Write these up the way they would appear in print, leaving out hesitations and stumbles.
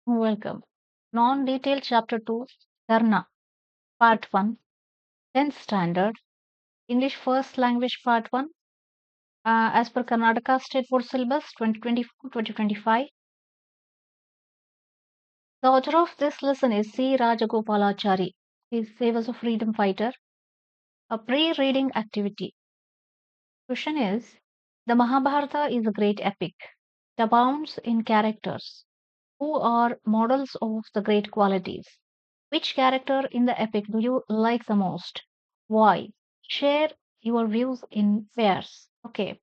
Welcome. Non-detailed Chapter 2, Karna, Part 1, 10th Standard, English First Language Part 1, as per Karnataka State Board Syllabus 2024-2025. The author of this lesson is C. Rajagopalachari. He was a freedom fighter. A pre-reading activity. Question is, the Mahabharata is a great epic. It abounds in characters who are models of the great qualities. Which character in the epic do you like the most? Why? Share your views in pairs. Okay.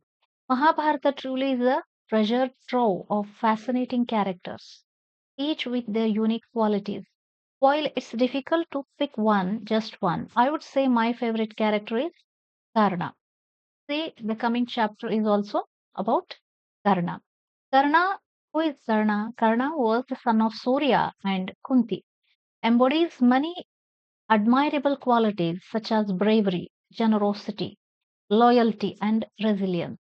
Mahabharata truly is a treasure trove of fascinating characters, each with their unique qualities. While it's difficult to pick one, just one, I would say my favorite character is Karna. See, the coming chapter is also about Karna. Karna, who is Karna? Karna was the son of Surya and Kunti, embodies many admirable qualities such as bravery, generosity, loyalty, and resilience.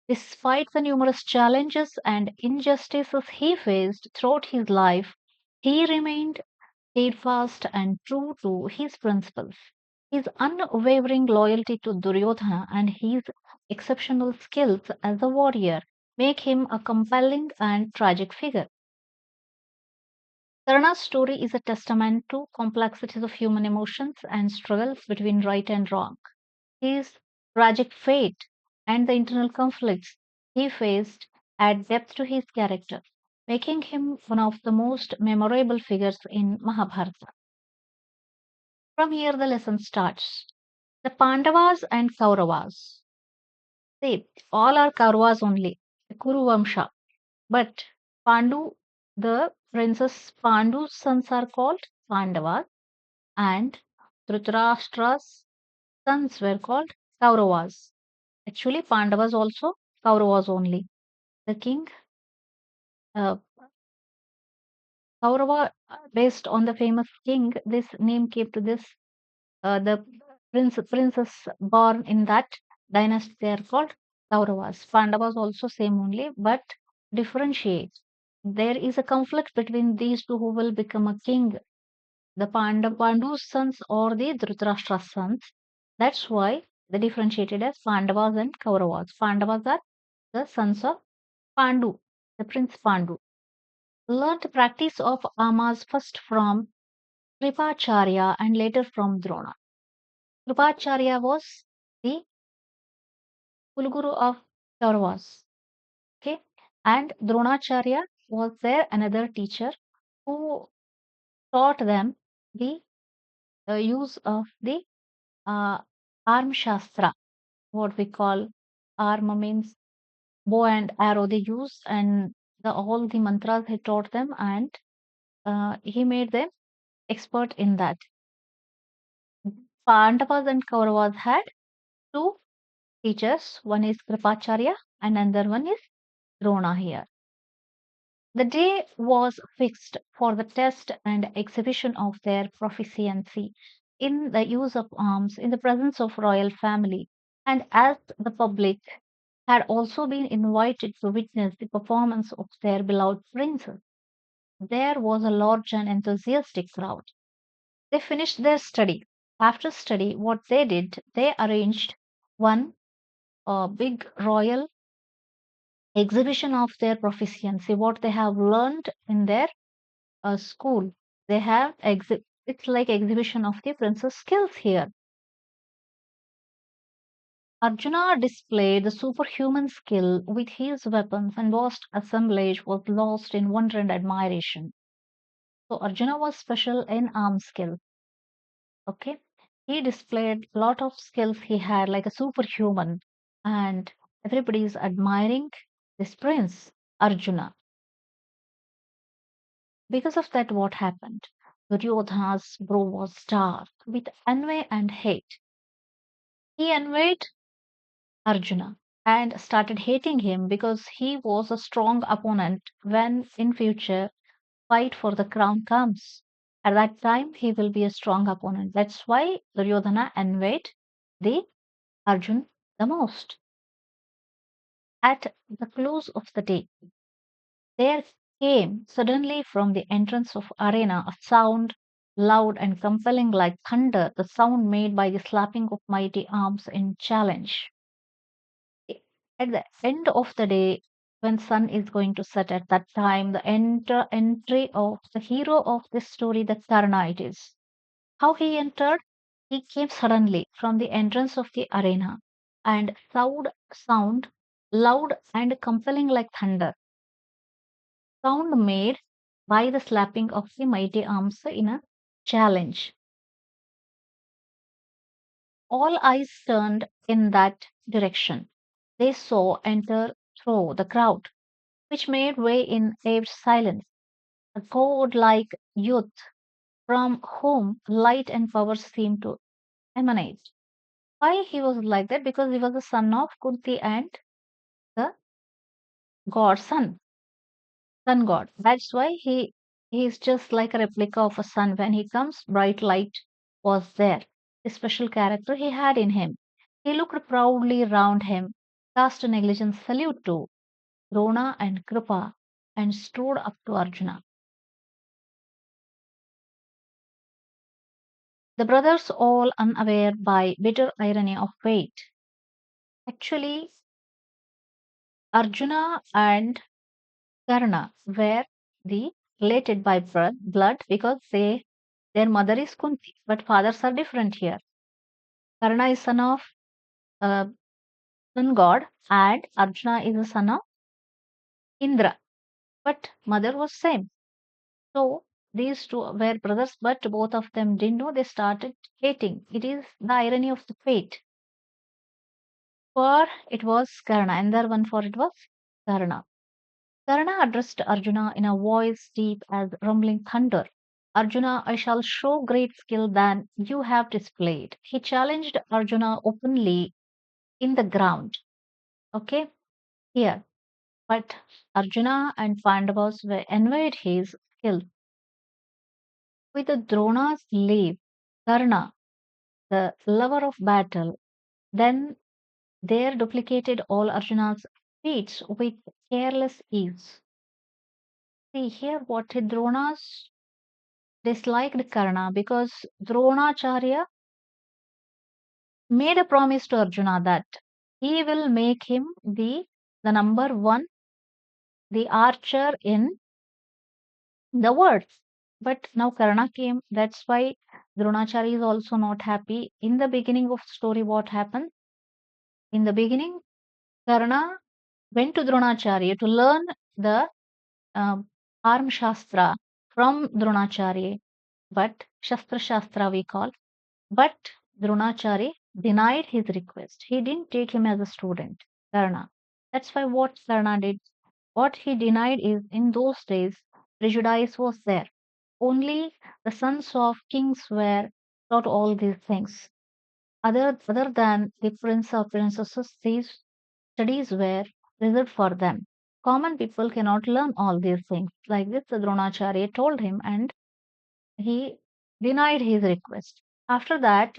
Despite the numerous challenges and injustices he faced throughout his life, he remained steadfast and true to his principles. His unwavering loyalty to Duryodhana and his exceptional skills as a warrior make him a compelling and tragic figure. Karna's story is a testament to complexities of human emotions and struggles between right and wrong. His tragic fate and the internal conflicts he faced add depth to his character, making him one of the most memorable figures in Mahabharata. From here, the lesson starts. The Pandavas and Kauravas. See, all are Kauravas only, the Kuru Vamsha. But Pandu, the princess Pandu's sons are called Pandavas, and Dhritarashtra's sons were called Kauravas. Actually, Pandavas also, Kauravas only. The king, uh, Kaurava, based on the famous king, this name came to this. The princess born in that dynasty, they are called Kauravas. Pandavas also same only, but differentiate. There is a conflict between these two who will become a king, the Pandu's sons or the Dhritarashtra's sons. That's why they differentiated as Pandavas and Kauravas. Pandavas are the sons of Pandu, the Prince Pandu, learned the practice of amas first from Kripacharya and later from Drona. Kripacharya was the Kulguru of Kauravas, okay, and Dronacharya was their another teacher who taught them the use of the uh, arm shastra, what we call arm means bow and arrow they use, and all the mantras he taught them, and he made them expert in that. Pandavas and Kauravas had two teachers. One is Kripacharya and another one is Drona here. The day was fixed for the test and exhibition of their proficiency in the use of arms in the presence of royal family, and as the public had also been invited to witness the performance of their beloved princess, there was a large and enthusiastic crowd. They finished their study. After study, what they did, they arranged one big royal exhibition of their proficiency, what they have learned in their school. They have it's like exhibition of the princess skills here. Arjuna displayed the superhuman skill with his weapons, and vast assemblage was lost in wonder and admiration. So Arjuna was special in arm skill. Okay, he displayed a lot of skills he had, like a superhuman, and everybody is admiring this prince Arjuna. Because of that, what happened? Duryodhana's brow was dark with envy and hate. He envied Arjuna and started hating him because he was a strong opponent when in future fight for the crown comes. At that time he will be a strong opponent. That's why Duryodhana envied the Arjun the most. At the close of the day, their came suddenly from the entrance of arena, a sound loud and compelling like thunder, the sound made by the slapping of mighty arms in challenge. At the end of the day, when sun is going to set at that time, the entry of the hero of this story, the Karna it is. How he entered? He came suddenly from the entrance of the arena, and sound loud and compelling like thunder, sound made by the slapping of the mighty arms in a challenge. All eyes turned in that direction. They saw enter through the crowd, which made way in awed silence, a god-like youth from whom light and power seemed to emanate. Why he was like that? Because he was the son of Kunti and the god sun god. That's why he is just like a replica of a sun. When he comes, bright light was there. The special character he had in him. He looked proudly round him, cast a negligent salute to Drona and Kripa, and strode up to Arjuna. The brothers, all unaware by bitter irony of fate. Actually, Arjuna and Karna were the related by blood because their mother is Kunti, but fathers are different here. Karna is son of uh, sun god, and Arjuna is a son of Indra, but mother was same. So these two were brothers, but both of them didn't know. They started hating. It is the irony of the fate. For it was Karna, and the one for it was Karna. Karna addressed Arjuna in a voice deep as rumbling thunder. Arjuna, I shall show great skill than you have displayed. He challenged Arjuna openly in the ground. Okay, here. But Arjuna and Pandavas were envied his skill. With the Drona's leave, Karna, the lover of battle, then there duplicated all Arjuna's feats with careless ease. See here what Drona's disliked Karna because Dronacharya made a promise to Arjuna that he will make him the number one, the archer in the world. But now Karna came. That's why Dronacharya is also not happy. In the beginning of story, what happened? In the beginning, Karna went to Dronacharya to learn the um, arm shastra from Dronacharya, but Shastra Shastra we call. But Dronacharya denied his request. He didn't take him as a student, Karna. That's why what Karna did, what he denied is in those days, prejudice was there. Only the sons of kings were taught all these things. Other than the prince or princesses, these studies were reserved for them. Common people cannot learn all these things. Like this, the Dronacharya told him, and he denied his request. After that,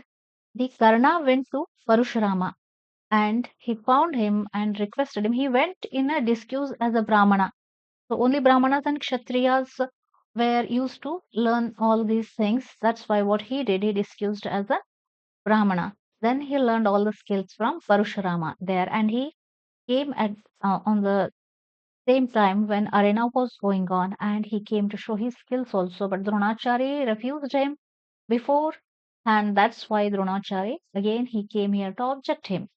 the Karna went to Parashurama and he found him and requested him. He went in a disguise as a Brahmana. So only Brahmanas and Kshatriyas were used to learn all these things. That's why what he did, he disguised as a Brahmana. Then he learned all the skills from Parashurama there, and he came at on the same time when arena was going on, and he came to show his skills also. But Dronacharya refused him before, and that's why Dronacharya again he came here to object him.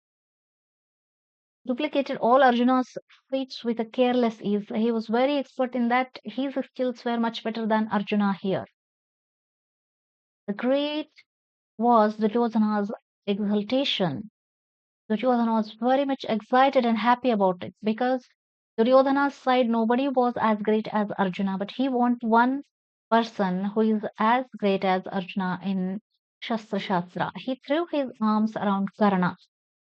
Duplicated all Arjuna's feats with a careless ease. He was very expert in that. His skills were much better than Arjuna here. The great was Duryodhana's exultation. Duryodhana was very much excited and happy about it because Duryodhana's side nobody was as great as Arjuna, but he want one person who is as great as Arjuna in Shastra Shastra. He threw his arms around Karna.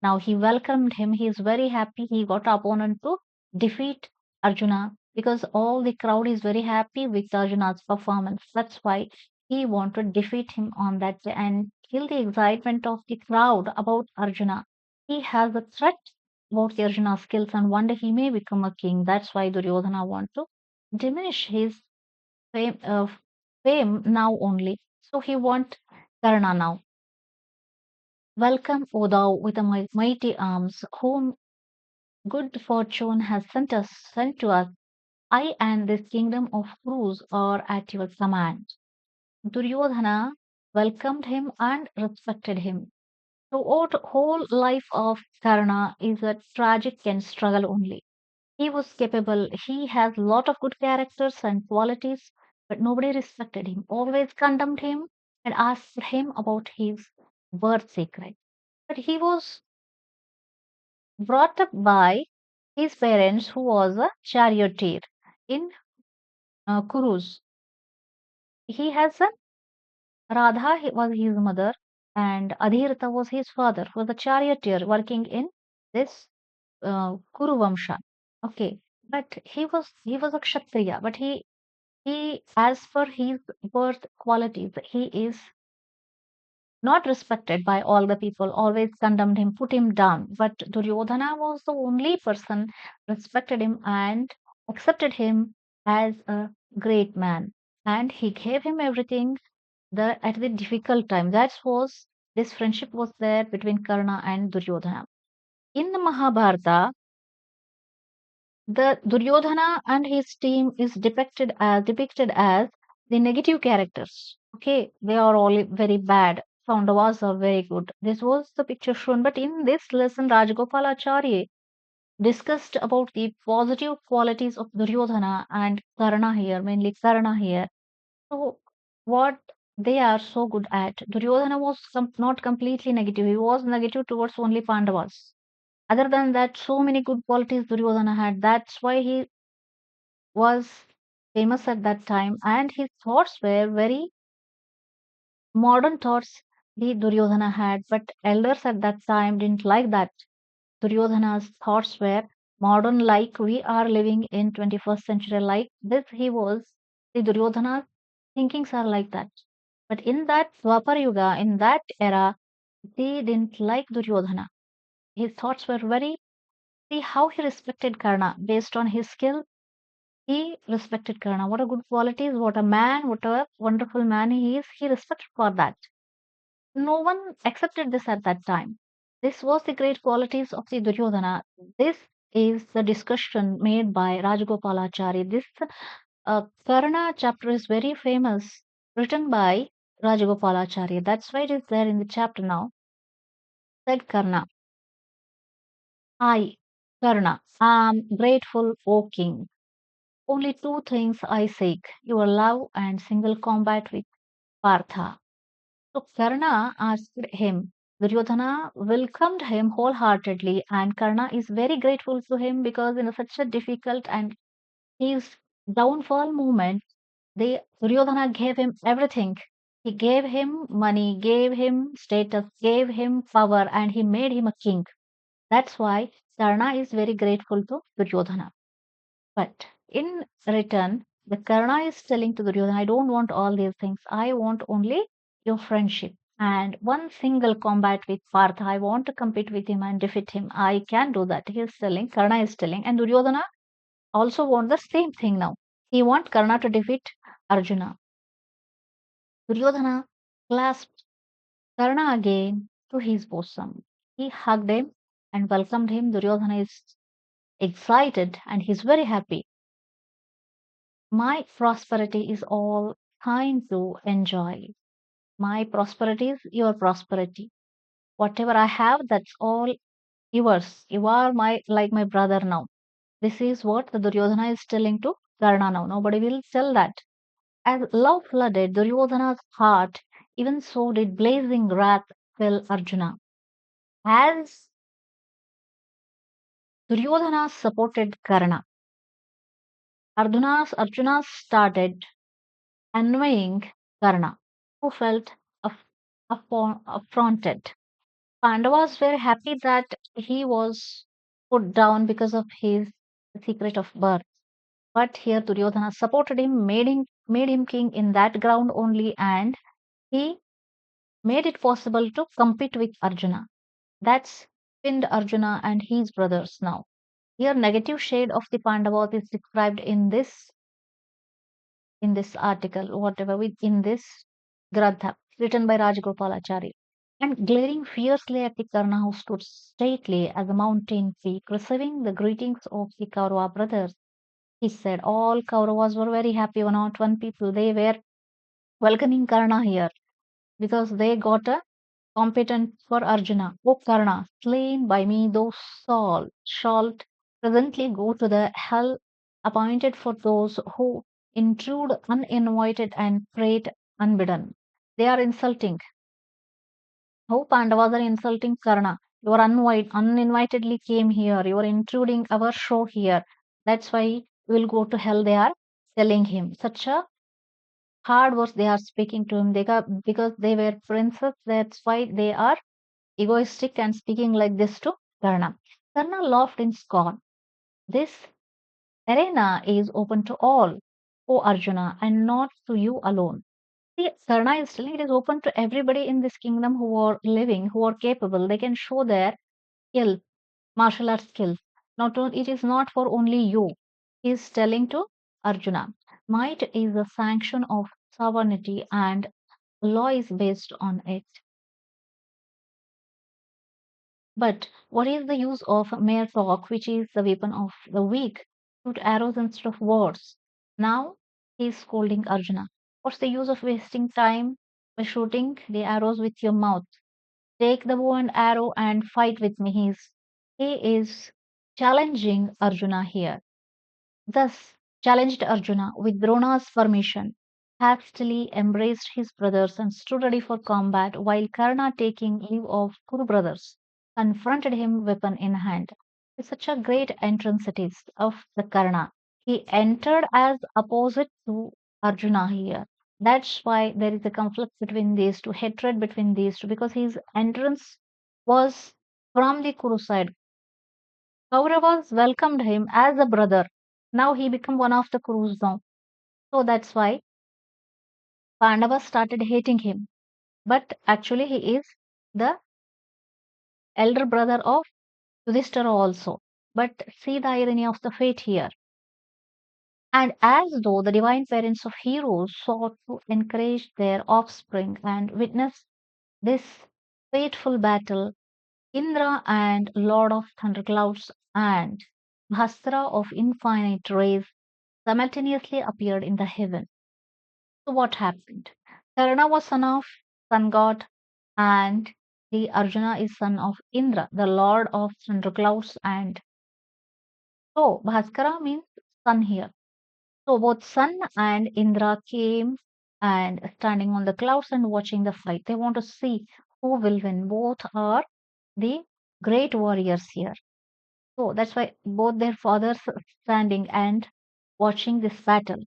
Now he welcomed him. He is very happy. He got an opponent to defeat Arjuna because all the crowd is very happy with Arjuna's performance. That's why he wanted to defeat him on that day and kill the excitement of the crowd about Arjuna. He has a threat about the Arjuna's skills and one day he may become a king. That's why Duryodhana want to diminish his fame now only. So he want Karna now. Welcome, O thou with the mighty arms, whom good fortune has sent to us. I and this kingdom of Kurus are at your command. Duryodhana welcomed him and respected him. Throughout the whole life of Karna is a tragic and struggle only. He was capable, he has a lot of good characters and qualities, but nobody respected him, always condemned him and asked him about his birth secret. But he was brought up by his parents, who was a charioteer in Kurus. He has a Radha was his mother, and Adhirata was his father, who was a charioteer working in this Kuru Vamsha. Okay, but he was a Kshatriya, but he as per his birth qualities, he is not respected by all the people, always condemned him, put him down. But Duryodhana was the only person respected him and accepted him as a great man. And he gave him everything at the difficult time. That was this friendship was there between Karna and Duryodhana. In the Mahabharata, the Duryodhana and his team is depicted as the negative characters. Okay, they are all very bad. Pandavas are very good. This was the picture shown. But in this lesson, Rajagopalacharya discussed about the positive qualities of Duryodhana and Karna here, mainly Karna here. So, what they are so good at. Duryodhana was not completely negative. He was negative towards only Pandavas. Other than that, so many good qualities Duryodhana had. That's why he was famous at that time, and his thoughts were very modern thoughts the Duryodhana had, but elders at that time didn't like that. Duryodhana's thoughts were modern, like we are living in 21st century, like this he was. The Duryodhana's thinkings are like that. But in that Dwapar Yuga, in that era, they didn't like Duryodhana. His thoughts were very, see how he respected Karna based on his skill. He respected Karna. What a good qualities, what a man, what a wonderful man he is. He respected for that. No one accepted this at that time. This was the great qualities of the Duryodhana. This is the discussion made by Rajagopalachari. This Karna chapter is very famous, written by Rajagopalacharya. That's why it is there in the chapter now. Said Karna, I, Karna, am grateful, O king. Only two things I seek, your love and single combat with Partha. So Karna asked him. Duryodhana welcomed him wholeheartedly, and Karna is very grateful to him because in such a difficult and his downfall moment, Duryodhana gave him everything. He gave him money, gave him status, gave him power, and he made him a king. That's why Karna is very grateful to Duryodhana. But in return, the Karna is telling to Duryodhana, I don't want all these things. I want only your friendship. And one single combat with Partha, I want to compete with him and defeat him. I can do that. He is telling, Karna is telling. And Duryodhana also want the same thing now. He want Karna to defeat Arjuna. Duryodhana clasped Karna again to his bosom. He hugged him and welcomed him. Duryodhana is excited and he's very happy. My prosperity is all kind to enjoy. My prosperity is your prosperity. Whatever I have, that's all yours. You are like my brother now. This is what the Duryodhana is telling to Karna now. Nobody will tell that. As love flooded Duryodhana's heart, even so did blazing wrath fill Arjuna. As Duryodhana supported Karna, Arjuna started annoying Karna, who felt affronted. Pandavas were happy that he was put down because of his secret of birth. But here Duryodhana supported him, made him king in that ground only, and he made it possible to compete with Arjuna. That's pinned Arjuna and his brothers now. Here negative shade of the Pandavas is described in this in this article, whatever in this Grantha written by Rajagopalachari. And glaring fiercely at the Karna who stood stately as a mountain peak, receiving the greetings of the Kaurava brothers, he said all Kauravas were very happy, not one people. They were welcoming Karna here because they got a competent for Arjuna. O Karna, slain by me, thou shalt presently go to the hell appointed for those who intrude uninvited and prate unbidden. They are insulting. How Pandavas are insulting Karna. You are uninvitedly came here. You are intruding our show here. That's why you will go to hell. They are telling him such a hard words they are speaking to him. They got because they were princes. That's why they are egoistic and speaking like this to Karna. Karna laughed in scorn. This arena is open to all, O Arjuna, and not to you alone. See, Karna is telling it is open to everybody in this kingdom who are living, who are capable. They can show their skill, martial arts skills. It is not for only you. He is telling to Arjuna. Might is a sanction of sovereignty and law is based on it. But what is the use of mere talk, which is the weapon of the weak? Shoot arrows instead of words. Now he is scolding Arjuna. What's the use of wasting time by shooting the arrows with your mouth? Take the bow and arrow and fight with me. He is challenging Arjuna here. Thus challenged Arjuna with Drona's permission, hastily embraced his brothers and stood ready for combat, while Karna, taking leave of Kuru brothers, confronted him weapon in hand. It's such a great entrance it is of the Karna. He entered as opposite to Arjuna here. That's why there is a conflict between these two, hatred between these two, because his entrance was from the Kuru side. Kauravas welcomed him as a brother. Now he became one of the Kurus now. So that's why Pandavas started hating him. But actually he is the elder brother of Yudhishthira also. But see the irony of the fate here. And as though the divine parents of heroes sought to encourage their offspring and witness this fateful battle, Indra and Lord of Thunderclouds and Bhastra of infinite rays simultaneously appeared in the heaven. So what happened? Karna was son of sun god and the Arjuna is son of Indra, the lord of thunderclouds and so Bhaskara means sun here. So both sun and Indra came and standing on the clouds and watching the fight. They want to see who will win. Both are the great warriors here. So that's why both their fathers standing and watching this battle.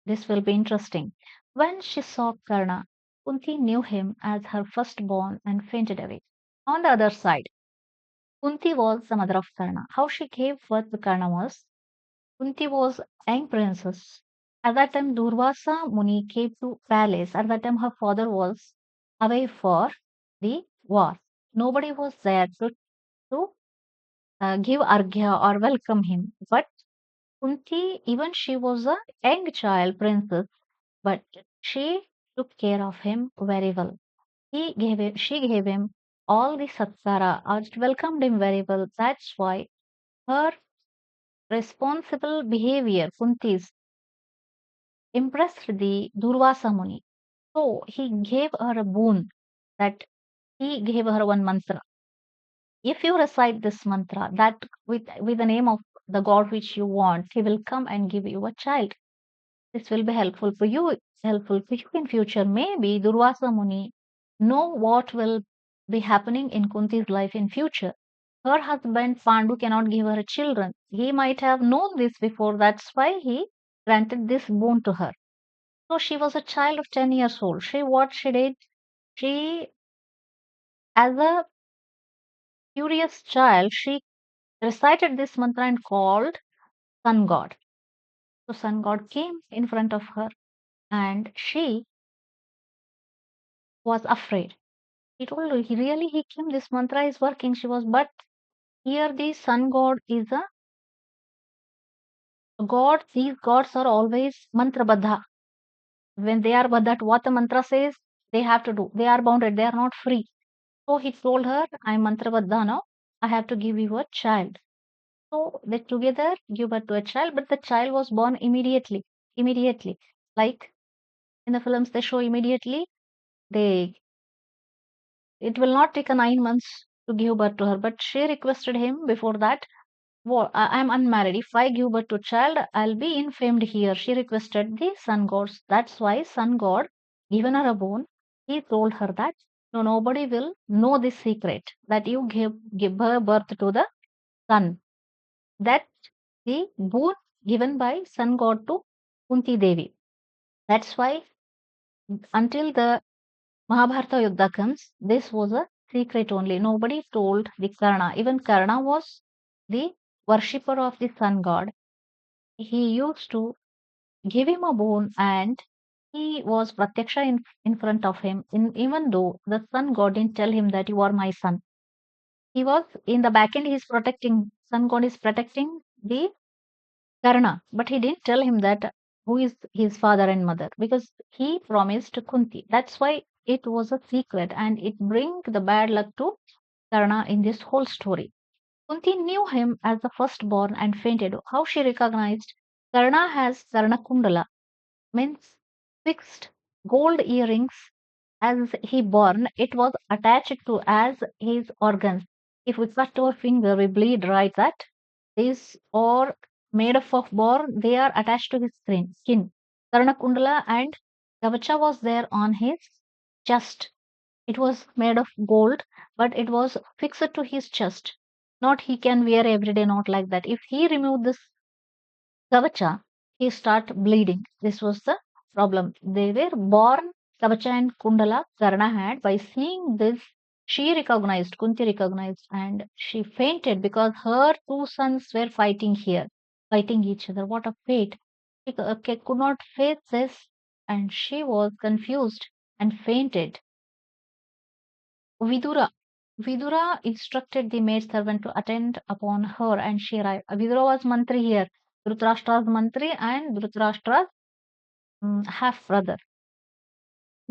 This will be interesting. When she saw Karna, Kunti knew him as her firstborn and fainted away. On the other side, Kunti was the mother of Karna. How she gave birth to Karna was Kunti was young princess. At that time, Durvasa Muni came to palace. At that time, her father was away for the war. Nobody was there to give argya or welcome him. But Kunti, even she was a young child princess, but she took care of him very well. She gave him all the satsara, welcomed him very well. That's why her responsible behavior, Kunti's, impressed the Durvasa Muni. So he gave her a boon that he gave her one mantra. If you recite this mantra, that with the name of the god which you want, he will come and give you a child. This will be helpful for you in future. Maybe Durvasa Muni know what will be happening in Kunti's life in future. Her husband Pandu cannot give her children. He might have known this before. That's why he granted this boon to her. So she was a child of 10 years old. What she did, she, as a curious child, she recited this mantra and called Sun God. So Sun God came in front of her and she was afraid. He told her, he really, he came, this mantra is working. She was, but here the sun god is a These gods are always mantra baddha. When they are baddha, what the mantra says, they have to do. They are bounded, they are not free. So he told her, I'm mantra baddha now. I have to give you a child. So they together give birth to a child, but the child was born immediately. Immediately. Like in the films, they show immediately. They It will not take a 9 months to give birth to her, but she requested him before that. I'm unmarried. If I give birth to a child, I'll be infamed here. She requested the sun gods. That's why sun god given her a boon. He told her that no, nobody will know this secret that you give her birth to the sun. That the boon given by sun god to Kunti Devi. That's why until the Mahabharata Yuddha comes, this was a secret only. Nobody told the Karna. Even Karna was the worshipper of the sun god. He used to give him a boon and he was Pratyaksha in front of him. Even though the sun god didn't tell him that you are my son, he was in the back end, he's protecting, sun god is protecting the Karna, but he didn't tell him that who is his father and mother because he promised Kunti. That's why it was a secret and it bring the bad luck to Karna in this whole story. Kunti knew him as the firstborn and fainted. How she recognized? Karna has Karna Kundala, means fixed gold earrings as he born. It was attached to as his organs. If we cut our finger, we bleed, right? That is or made up of bore, they are attached to his skin. Karna Kundala and Kavacha was there on his chest. It was made of gold, but it was fixed to his chest. Not he can wear every day, not like that. If he removed this Kavacha, he start bleeding. This was the problem. They were born Kavacha and Kundala Karna had. By seeing this, she recognized, Kunti recognized, and she fainted because her two sons were fighting here, fighting each other. What a fate! She could not face this, and she was confused and fainted. Vidura. Vidura instructed the maidservant to attend upon her and she arrived. Vidura was Mantri here. Dhritarashtra's Mantri and Dhritarashtra's half brother,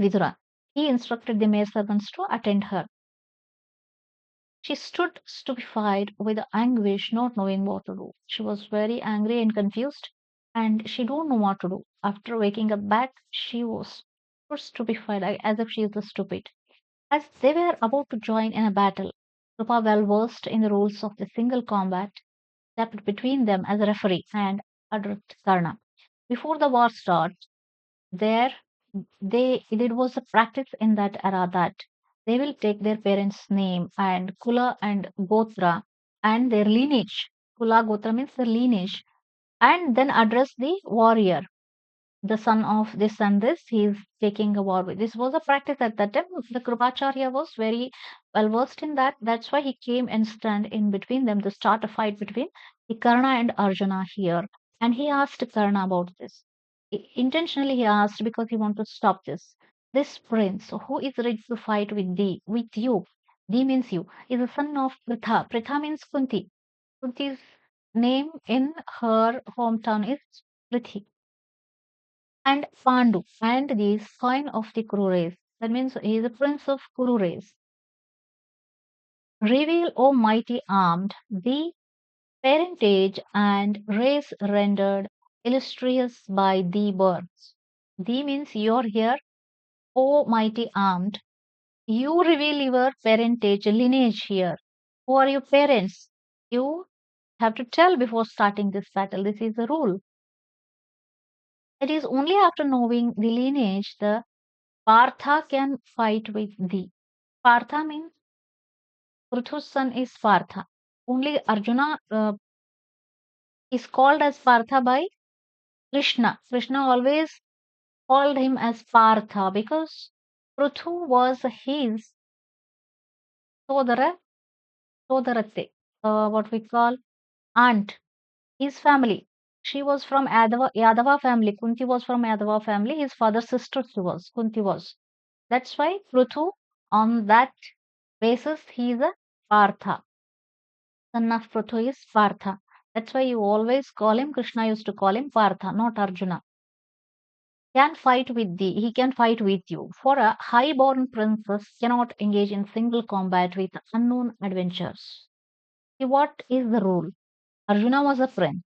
Vidura. He instructed the maidservants to attend her. She stood stupefied with anguish, not knowing what to do. She was very angry and confused, and she don't know what to do. After waking up back, she was so stupefied, like, as if she is stupid. As they were about to join in a battle, Rupa, well versed in the rules of the single combat, stepped between them as a referee and addressed Karna. Before the war starts, there it was a practice in that era that they will take their parents' name and Kula and Gotra and their lineage. Kula Gotra means the lineage, and then address the warrior, the son of this and this, he is taking a war with. This was a practice at that time. The Krupacharya was very well versed in that. That's why he came and stand in between them to start a fight between the Karna and Arjuna here. And he asked Karna about this. Intentionally he asked because he wanted to stop this. This prince who is ready to fight with thee, with you, thee means you, is the son of Pritha. Pritha means Kunti. Kunti's name in her hometown is Prithi and Pandu, and the sign of the Kuru race. That means he is a prince of Kuru race. Reveal, O mighty armed, the parentage and race rendered illustrious by the births. The means you're here, O mighty armed. You reveal your parentage, lineage here. Who are your parents? You have to tell before starting this battle. This is the rule. It is only after knowing the lineage the Partha can fight with thee. Partha means Pruthu's son is Partha. Only Arjuna is called as Partha by Krishna. Krishna always called him as Partha because Pruthu was his Sodara, Sodarate, what we call aunt, his family. She was from Yadava family. Kunti was from Yadava family. His father's sister she was. Kunti was. That's why Pruthu, on that basis, he is a Partha. Son of Pruthu is Partha. That's why you always call him, Krishna used to call him Partha, not Arjuna. He can fight with you. For a high-born princess cannot engage in single combat with unknown adventures. See, what is the rule? Arjuna was a prince.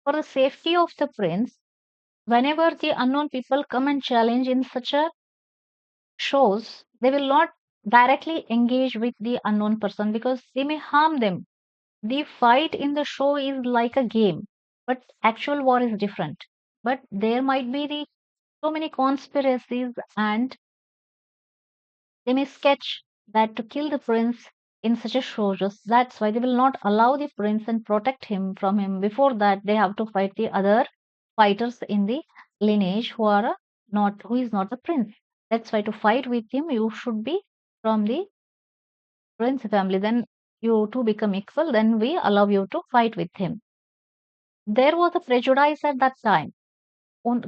For the safety of the prince, whenever the unknown people come and challenge in such a shows, they will not directly engage with the unknown person because they may harm them. The fight in the show is like a game, but actual war is different. But there might be so many conspiracies, and they may sketch that to kill the prince in such a show. Just that's why they will not allow the prince and protect him from him. Before that, they have to fight the other fighters in the lineage who is not the prince. That's why to fight with him, you should be from the prince family. Then you two become equal. Then we allow you to fight with him. There was a prejudice at that time.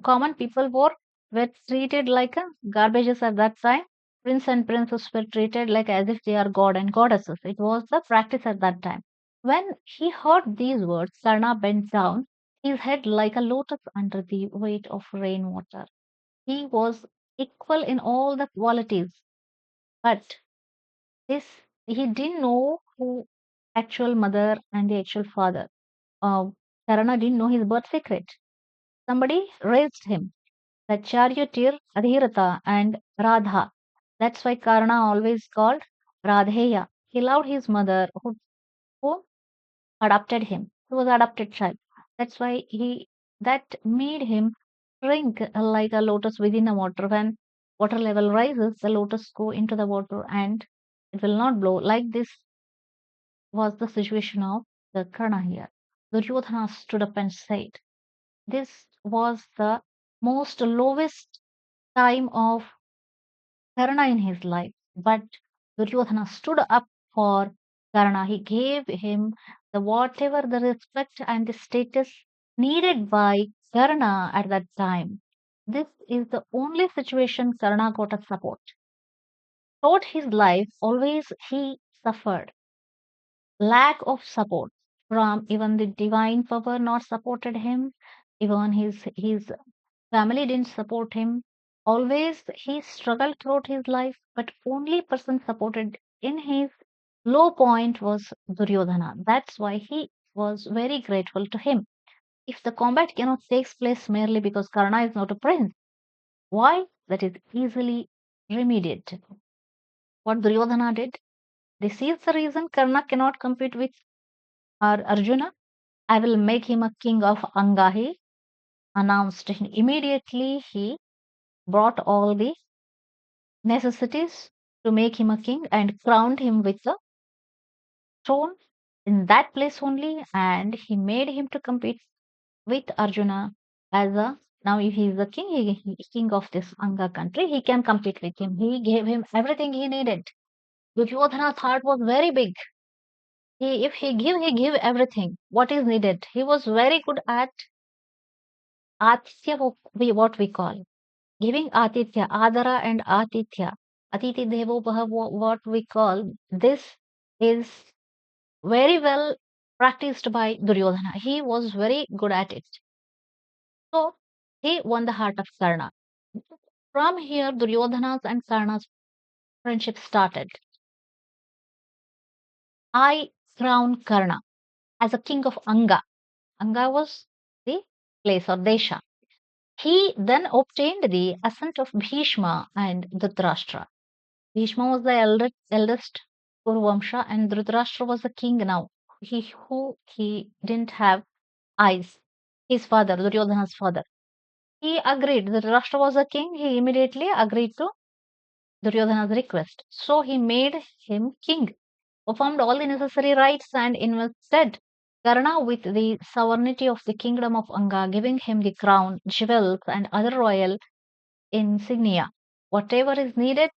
Common people were treated like garbages at that time. Prince and princess were treated like as if they are god and goddesses. It was the practice at that time. When he heard these words, Karna bent down, his head like a lotus under the weight of rainwater. He was equal in all the qualities, but this he didn't know who actual mother and the actual father. Uh, Karna didn't know his birth secret. Somebody raised him, the charioteer Adhirata and Radha. That's why Karna always called Radheya. He loved his mother who adopted him. He was adopted child. That's why he that made him shrink like a lotus within the water. When water level rises, the lotus go into the water and it will not blow. Like this was the situation of the Karna here. Duryodhana stood up and said, this was the most lowest time of Karna in his life. But Duryodhana stood up for Karna. He gave him the whatever the respect and the status needed by Karna at that time. This is the only situation Karna got a support. Throughout his life, always he suffered lack of support from even the divine power not supported him, even his family didn't support him. Always he struggled throughout his life, but only person supported in his low point was Duryodhana. That's why he was very grateful to him. If the combat cannot take place merely because Karna is not a prince, why? That is easily remediated. What Duryodhana did, this is the reason Karna cannot compete with Arjuna. I will make him a king of Anga, he announced. Immediately he brought all the necessities to make him a king and crowned him with a throne in that place only, and he made him to compete with Arjuna as a now if he is the king, he is king of this Anga country, he can compete with him. He gave him everything he needed. Duryodhana's heart was very big. If he give everything what is needed. He was very good at atitya, what we call giving atitya, adara and atitya. Atiti devo bhav, what we call this is very well practiced by Duryodhana. He was very good at it. So he won the heart of Karna. From here, Duryodhana's and Karna's friendship started. I crowned Karna as a king of Anga. Anga was the place or Desha. He then obtained the assent of Bhishma and Dhritarashtra. Bhishma was the eldest Kuruvamsha, and Dhritarashtra was the king now. He didn't have eyes. His father, Duryodhana's father. He agreed. Dhritarashtra was a king. He immediately agreed to Duryodhana's request. So he made him king, performed all the necessary rites, and invested Karna with the sovereignty of the kingdom of Anga, giving him the crown, jewels, and other royal insignia. Whatever is needed,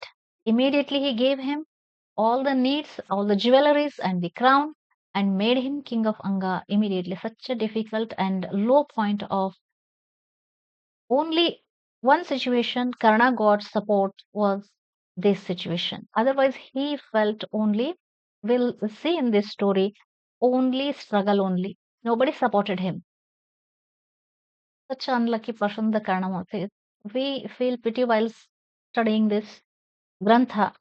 immediately he gave him all the needs, all the jewelries, and the crown, and made him king of Anga immediately. Such a difficult and low point of only one situation Karna got support was this situation. Otherwise, he felt only, we'll see in this story, only struggle only. Nobody supported him. Such an unlucky person the Karna is. We feel pity while studying this Grantha.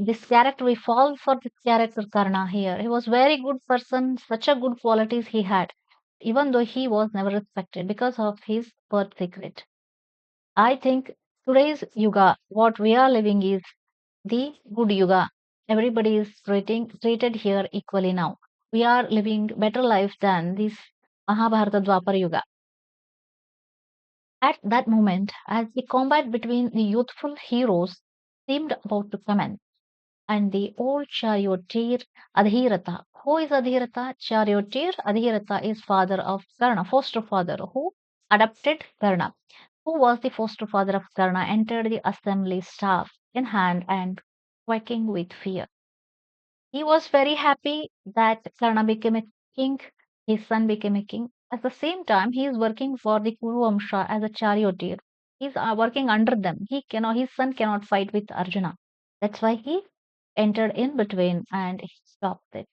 This character, we fall for this character Karna here. He was very good person, such a good qualities he had, even though he was never respected because of his birth secret. I think today's Yuga, what we are living is the good Yuga. Everybody is treated here equally now. We are living better life than this Mahabharata Dwapar Yuga. At that moment, as the combat between the youthful heroes seemed about to commence, and the old charioteer Adhirata. Who is Adhirata? Charioteer Adhirata is father of Karna, foster father, who adopted Karna. Who was the foster father of Karna, entered the assembly staff in hand and quaking with fear. He was very happy that Karna became a king, his son became a king. At the same time, he is working for the Kuru Vamsha as a charioteer. He's working under them. His son cannot fight with Arjuna. That's why he entered in between and he stopped it.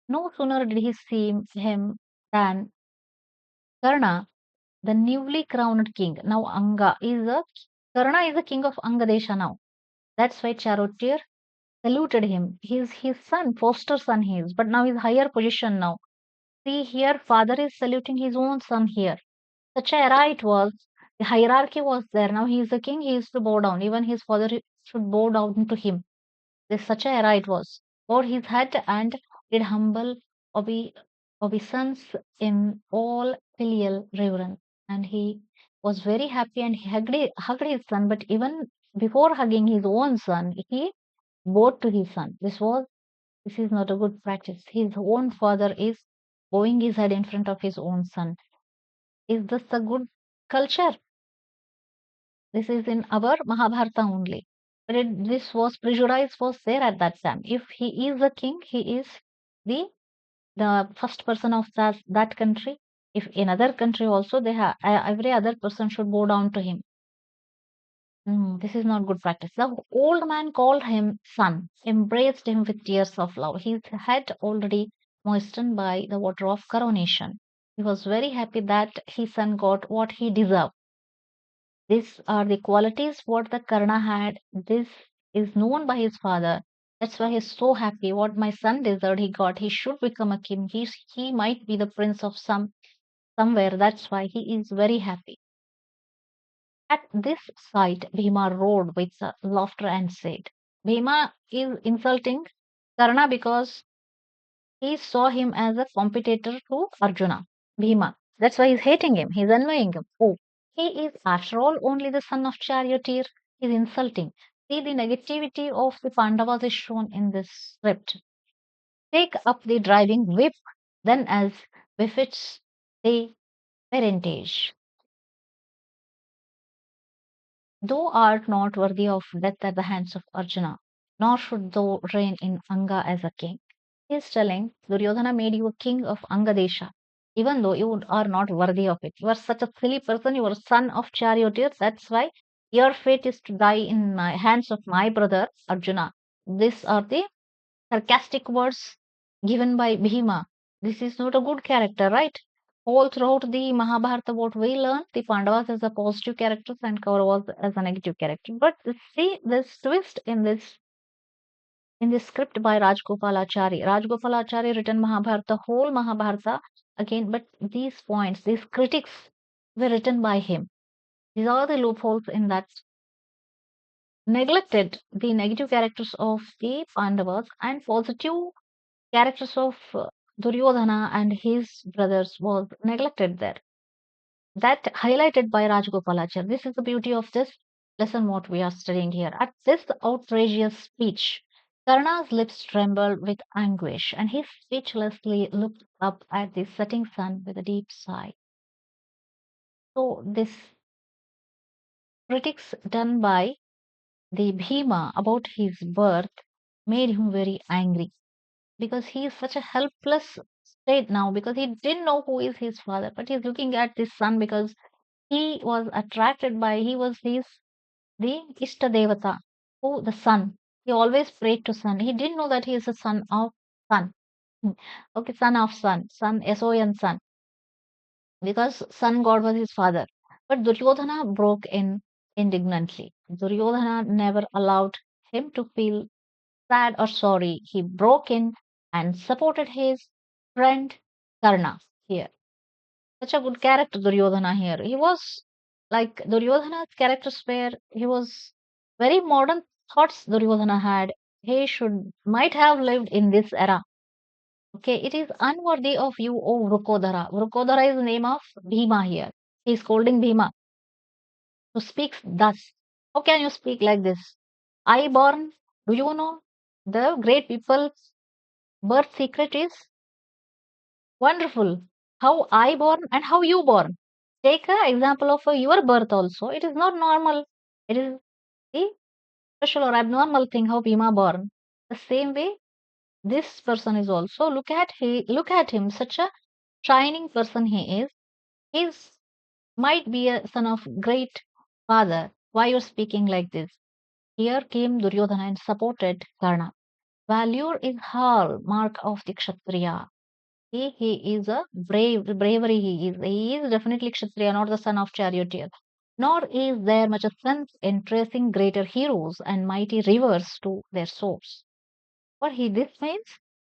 No sooner did he see him than Karna, the newly crowned king. Now Karna is the king of Angadesha now. That's why charioteer saluted him. He's his son, foster son he is, but now he's higher position now. See here, father is saluting his own son here. Such a era it was. The hierarchy was there. Now he is the king, he is to bow down. Even his father should bow down to him. This such a era it was. Bowed his head and did humble obe- obeisance in all filial reverence. And he was very happy and he hugged his son. But even before hugging his own son, he bowed to his son. This is not a good practice. His own father is bowing his head in front of his own son. Is this a good culture? This is in our Mahabharata only. But this was prejudice was there at that time. If he is a king, he is the the first person of that country. If in other country also they have every other person should bow down to him. This is not good practice. The old man called him son, embraced him with tears of love. His head already moistened by the water of coronation. He was very happy that his son got what he deserved. These are the qualities what the Karna had. This is known by his father. That's why he's so happy. What my son deserved, he got. He should become a king. He might be the prince of somewhere. That's why he is very happy. At this sight, Bhima roared with laughter and said, Bhima is insulting Karna because he saw him as a competitor to Arjuna. Bhima. That's why he's hating him. He's envying him. Oh, he is, after all, only the son of charioteer. He's insulting. See, the negativity of the Pandavas is shown in this script. Take up the driving whip, then as befits the parentage. Thou art not worthy of death at the hands of Arjuna, nor should thou reign in Anga as a king. He is telling Duryodhana made you a king of Angadesha, even though you are not worthy of it. You are such a silly person, you are son of charioteers, that's why your fate is to die in my hands of my brother Arjuna. These are the sarcastic words given by Bhima. This is not a good character, right? All throughout the Mahabharata, what we learn, the Pandavas as a positive characters and Kauravas as a negative character. But see this twist in this script by Rajgopalachari. Rajgopalachari written Mahabharata, whole Mahabharata again, but these points, these critics were written by him. These are the loopholes in that neglected the negative characters of the Pandavas and positive characters of Duryodhana and his brothers was neglected there. That highlighted by Rajgopalachar. This is the beauty of this lesson what we are studying here. At this outrageous speech, Karna's lips trembled with anguish, and he speechlessly looked up at the setting sun with a deep sigh. So this critics done by the Bhima about his birth made him very angry because he is such a helpless state now because he didn't know who is his father, but he's looking at this son because he was attracted by he was his the Ishta Devata, who the sun. He always prayed to sun. He didn't know that he is a son of sun. Hmm. Okay, son of sun, son, SON sun. because sun god was his father. But Duryodhana broke in indignantly. Duryodhana never allowed him to feel sad or sorry. He broke in and supported his friend Karna here. Such a good character, Duryodhana here. He was like Duryodhana's characters were he was very modern thoughts Duryodhana had. He should might have lived in this era. Okay, it is unworthy of you, O Vrukodhara. Vrukodhara is the name of Bhima here. He is scolding Bhima who speaks thus. How can you speak like this? I born, do you know the great people's birth secret is wonderful. How I born and how you born. Take an example of your birth also. It is not normal. It is the special or abnormal thing how Bhima born. The same way this person is also. Look at him. Such a shining person he is. He's might be a son of great father. Why you're speaking like this? Here came Duryodhana and supported Karna. Valor is hallmark of the Kshatriya. He is a bravery he is definitely Kshatriya, not the son of charioteer. Nor is there much a sense in tracing greater heroes and mighty rivers to their source. What he this means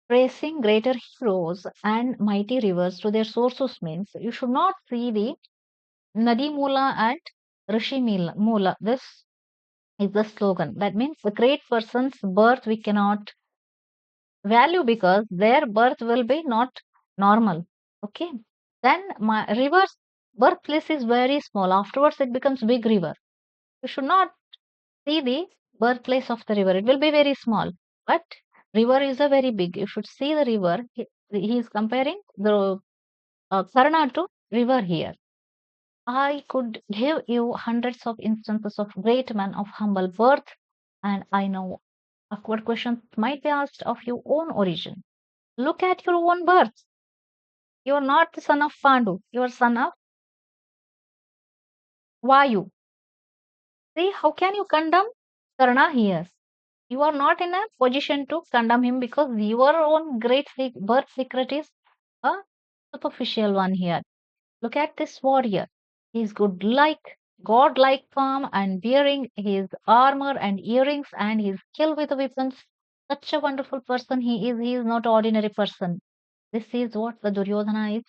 tracing greater heroes and mighty rivers to their sources means you should not see the Nadi Mula and Mula. This is the slogan. That means the great person's birth we cannot value because their birth will be not normal. Okay. Then my river's birthplace is very small. Afterwards, it becomes big river. You should not see the birthplace of the river. It will be very small. But river is a very big. You should see the river. He is comparing the Karna to river here. I could give you hundreds of instances of great men of humble birth, and I know awkward questions might be asked of your own origin. Look at your own birth. You are not the son of Pandu. You are son of Vayu. See, how can you condemn Karna here? You are not in a position to condemn him because your own birth secret is a superficial one here. Look at this warrior. He is good like god-like form and wearing his armor and earrings and his skill with weapons. Such a wonderful person he is. He is not ordinary person. This is what the Duryodhana is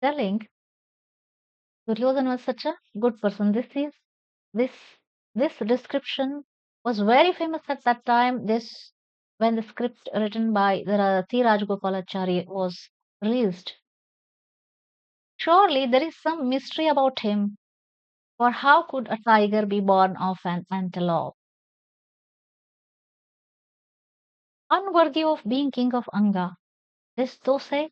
telling. Duryodhana was such a good person. This this description was very famous at that time. This when the script written by the T. Rajagopalachari was released. Surely there is some mystery about him. For how could a tiger be born of an antelope? Unworthy of being king of Anga. This Dose,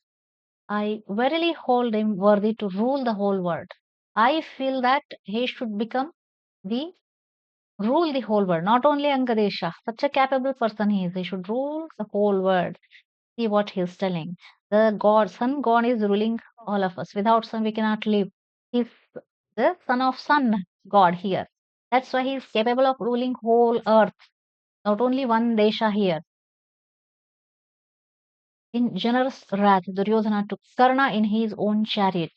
I verily hold him worthy to rule the whole world. I feel that he should become the rule the whole world, not only Angadesha. Such a capable person he is. He should rule the whole world. See what he is telling. The God, Sun God is ruling all of us. Without Sun, we cannot live. He's the son of Sun God here. That's why he is capable of ruling whole earth, not only one Desha here. In generous wrath, Duryodhana took Karna in his own chariot.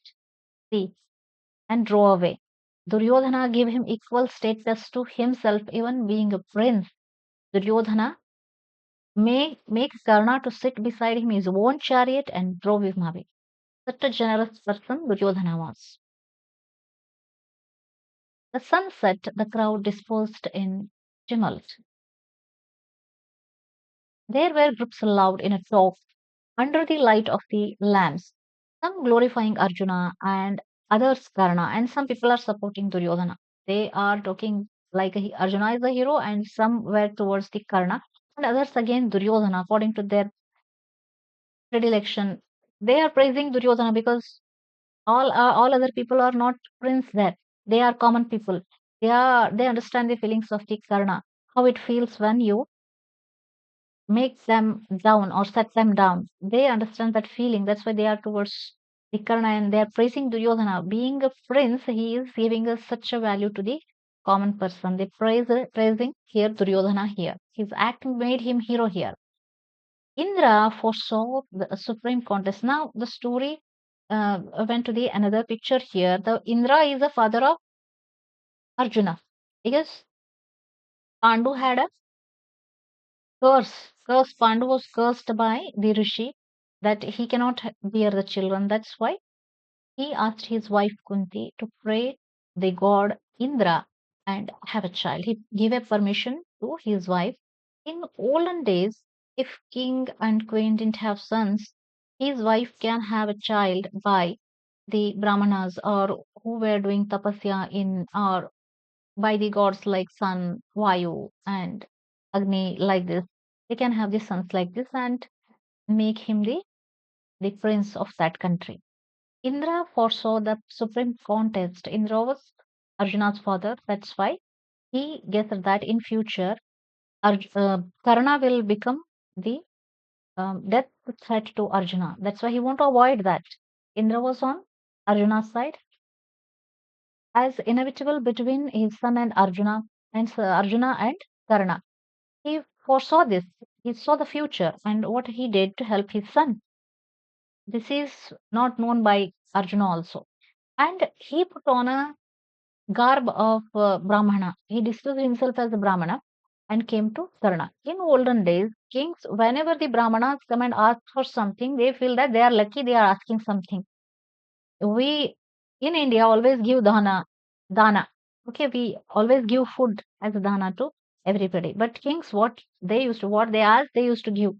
See, and drove away. Duryodhana gave him equal status to himself, even being a prince. Duryodhana may make Karna to sit beside him in his own chariot and drove him away. Such a generous person Duryodhana was. The sun set, the crowd dispersed in tumult. There were groups loud in a talk under the light of the lamps, some glorifying Arjuna and others Karna, and some people are supporting Duryodhana. They are talking like Arjuna is the hero, and some were towards the Karna, and others again Duryodhana according to their predilection. They are praising Duryodhana because all other people are not prince there. They are common people. They understand the feelings of the Karna, how it feels when you make them down or set them down. They understand that feeling. That's why they are towards the Karna and they are praising Duryodhana. Being a prince, he is giving us such a value to the common person. They praising here Duryodhana here. His act made him hero here. Indra foresaw the supreme contest. Now the story went to the another picture here. The Indra is the father of Arjuna because Pandu had a curse. Pandu was cursed by the rishi that he cannot bear the children. That's why he asked his wife Kunti to pray the god Indra and have a child. He gave a permission to his wife. In olden days, if king and queen didn't have sons, his wife can have a child by the brahmanas or who were doing tapasya in or by the gods like sun, Vayu, and Agni like this. They can have the sons like this and make him the prince of that country. Indra foresaw the supreme contest. Indra was Arjuna's father. That's why he guessed that in future Karna will become the death threat to Arjuna. That's why he want to avoid that. Indra was on Arjuna's side as inevitable between his son and Arjuna and Karna. He foresaw this. He saw the future and what he did to help his son. This is not known by Arjuna also. And he put on a garb of Brahmana. He disguised himself as a Brahmana and came to Karna. In olden days, kings, whenever the Brahmanas come and ask for something, they feel that they are lucky they are asking something. We in India always give dana. Okay, we always give food as a dana to everybody. But kings, what they ask, they used to give.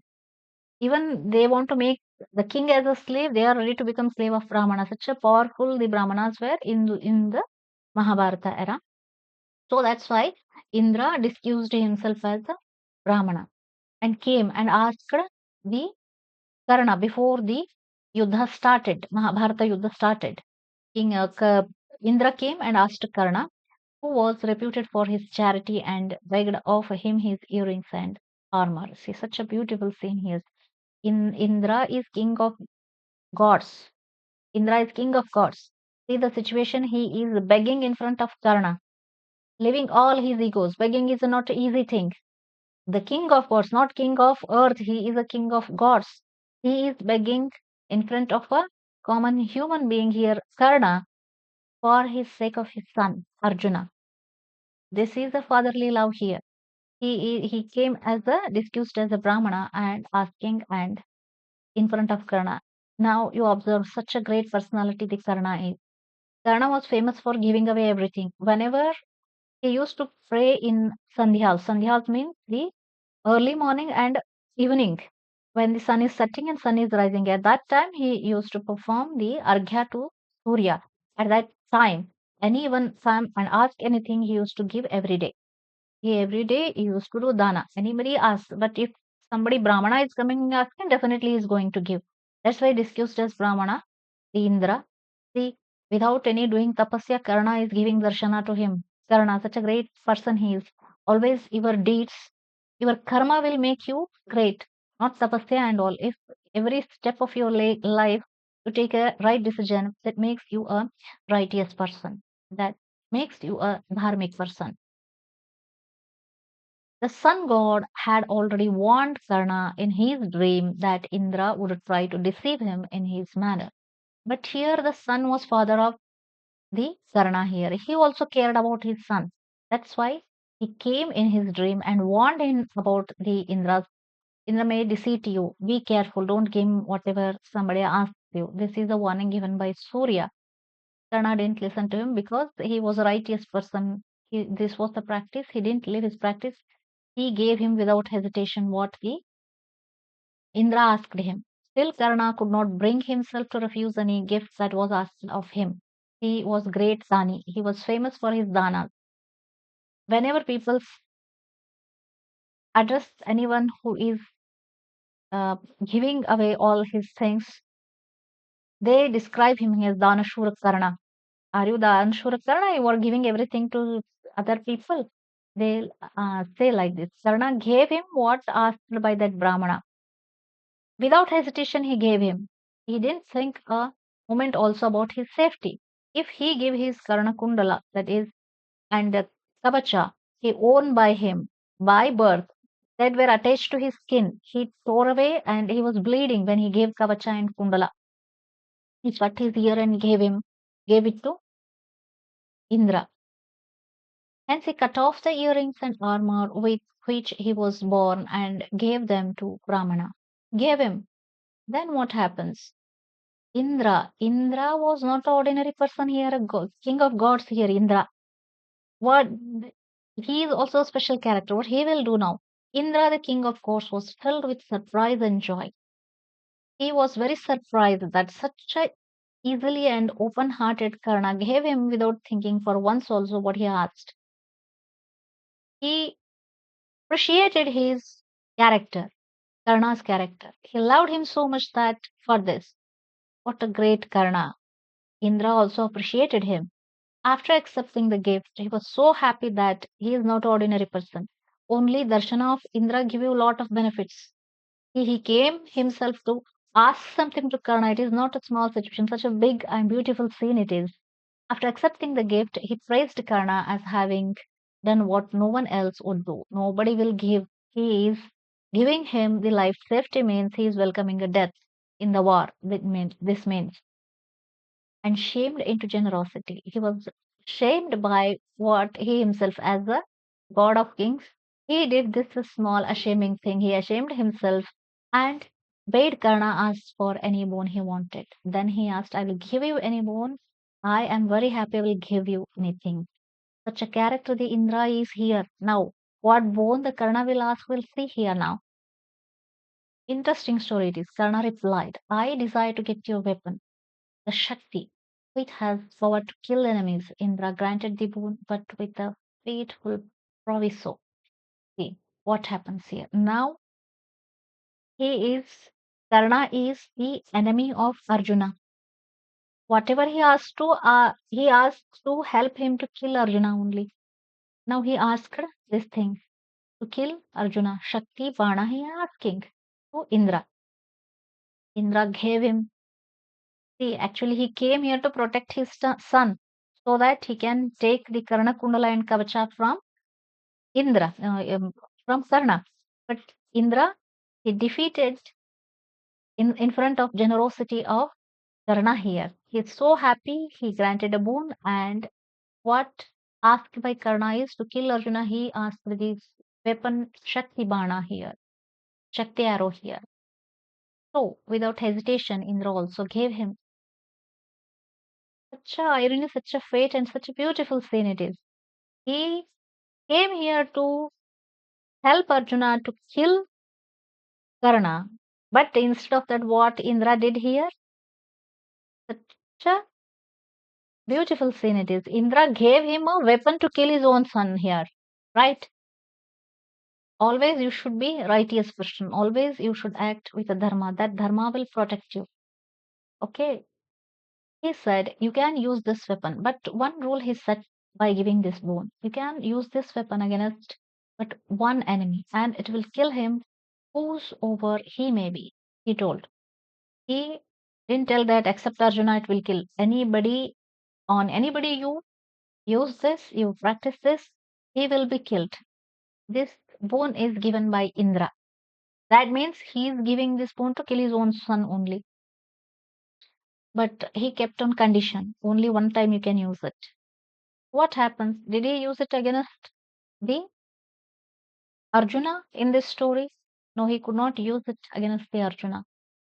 Even they want to make the king as a slave, they are ready to become slave of Brahmana. Such a powerful the Brahmanas were in the Mahabharata era. So that's why Indra disguised himself as a Brahmana and came and asked the Karna before the Yuddha started, Mahabharata Yuddha started. Indra came and asked Karna, who was reputed for his charity, and begged of him his earrings and armor. See, such a beautiful scene here. Indra is king of gods. Indra is king of gods. See the situation, he is begging in front of Karna, leaving all his egos. Begging is not an easy thing. The king of gods, not king of earth, he is a king of gods. He is begging in front of a common human being here, Karna, for his sake of his son, Arjuna. This is the fatherly love here. He came as a disguised as a Brahmana and asking and in front of Karna. Now you observe such a great personality the Karna is. Karna was famous for giving away everything. Whenever he used to pray in Sandhyas. Sandhyas means the early morning and evening when the sun is setting and sun is rising. At that time, he used to perform the Arghya to Surya. At that time, anyone come and ask anything, he used to give every day. He every day he used to do dana. Anybody asks, but if somebody Brahmana is coming and asking, definitely he is going to give. That's why discussed as Brahmana, the Indra. See, without any doing tapasya, Karna is giving darshana to him. Karna, such a great person he is. Always your deeds, your karma will make you great, not tapasya and all. If every step of your life you take a right decision, that makes you a righteous person. That makes you a dharmic person. The sun god had already warned Karna in his dream that Indra would try to deceive him in his manner. But here the son was father of the Karna here. He also cared about his son. That's why he came in his dream and warned him about the Indra's. Indra may deceive you. Be careful. Don't give him whatever somebody asks you. This is a warning given by Surya. Karna didn't listen to him because he was a righteous person. This was the practice. He didn't leave his practice. He gave him without hesitation what the Indra asked him. Still, Karna could not bring himself to refuse any gifts that was asked of him. He was great Dani. He was famous for his danas. Whenever people address anyone who is giving away all his things, they describe him as Danashura Karna. Are you Danashura Karna? You are giving everything to other people. They say like this. Karna gave him what asked by that Brahmana. Without hesitation, he gave him. He didn't think a moment also about his safety. If he gave his Karna Kundala, that is, and the Kavacha, he owned by him by birth, that were attached to his skin, he tore away and he was bleeding when he gave Kavacha and Kundala. He cut his ear and gave it to Indra. Hence he cut off the earrings and armor with which he was born and gave them to Brahmana. Gave him. Then what happens? Indra was not an ordinary person here, a god, king of gods here, Indra. What he is also a special character. What he will do now? Indra, the king of gods, was filled with surprise and joy. He was very surprised that such a easily and open-hearted Karna gave him without thinking for once also what he asked. He appreciated his character, Karna's character. He loved him so much that for this, what a great Karna. Indra also appreciated him. After accepting the gift, he was so happy that he is not an ordinary person. Only darshana of Indra give you a lot of benefits. He came himself to ask something to Karna. It is not a small situation, such a big and beautiful scene it is. After accepting the gift, he praised Karna as having done what no one else would do. Nobody will give. He is giving him the life safety means he is welcoming a death in the war. This means and shamed into generosity. He was shamed by what he himself, as the god of kings, he did this small ashaming thing. He ashamed himself and bade Karna ask for any boon he wanted. Then he asked, I will give you any boon. I am very happy I will give you anything. Such a character, the Indra is here. Now, what boon the Karna will ask, we'll see here now. Interesting story it is. Karna replied, I desire to get your weapon the Shakti, which has power to kill enemies. Indra granted the boon, but with a fateful proviso. See what happens here. Now he is Karna is the enemy of Arjuna. Whatever he asked to help him to kill Arjuna only. Now he asked this thing to kill Arjuna. Shakti Bana he asking to Indra. Indra gave him. See, actually, he came here to protect his son so that he can take the Karna Kundala and Kavacha from Indra, from Karna. But Indra, he defeated in front of generosity of Karna here. He is so happy, he granted a boon, and what asked by Karna is to kill Arjuna. He asked for this weapon Shakti Bana here, Shakti arrow here. So, without hesitation, Indra also gave him. Such a irony, such a fate, and such a beautiful scene it is. He came here to help Arjuna to kill Karna. But instead of that, what Indra did here? Such a beautiful scene it is. Indra gave him a weapon to kill his own son here. Right? Always you should be righteous person. Always you should act with a dharma. That dharma will protect you. Okay. He said, you can use this weapon. But one rule he set by giving this boon. You can use this weapon against but one enemy and it will kill him whosoever he may be, he told. He didn't tell that except Arjuna it will kill anybody. On anybody you use this, you practice this, he will be killed. This boon is given by Indra. That means he is giving this boon to kill his own son only. But he kept on condition. Only one time you can use it. What happens? Did he use it against the Arjuna in this story? No, he could not use it against the Arjuna.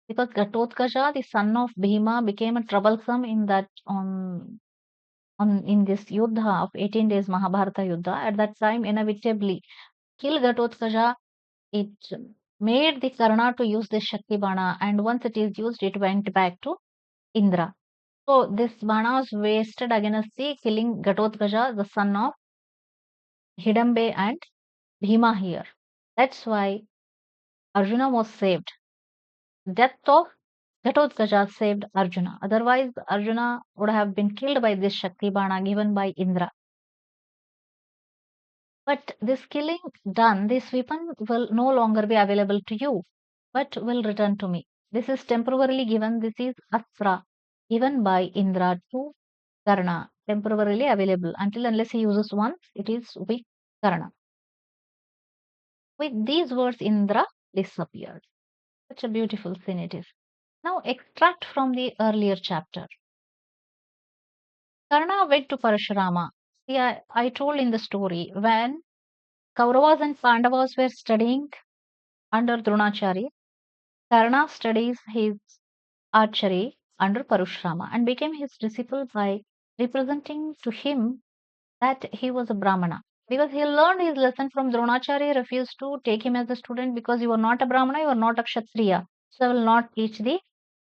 Because Ghatotkacha, the son of Bhima, became a troublesome in that on in this Yuddha of 18 days Mahabharata Yuddha. At that time, inevitably, kill Ghatotkacha, it made the Karna to use this Shakti Bana, and once it is used, it went back to Indra. So this Bana was wasted against the killing Ghatotkacha, the son of Hidambe and Bhima here. That's why Arjuna was saved. Death of Ghatotkacha saved Arjuna. Otherwise, Arjuna would have been killed by this Shakti Bana given by Indra. But this killing done, this weapon will no longer be available to you, but will return to me. This is temporarily given. This is Astra given by Indra to Karna, temporarily available until unless he uses once, it is with Karna. With these words, Indra disappeared. Such a beautiful scene it is. Now, extract from the earlier chapter. Karna went to Parashurama. See, I told in the story when Kauravas and Pandavas were studying under Dronacharya, Karna studies his archery under Parashurama and became his disciple by representing to him that he was a Brahmana. Because he learned his lesson from Dronacharya, refused to take him as a student because you are not a Brahmana, you are not a Kshatriya. So I will not teach the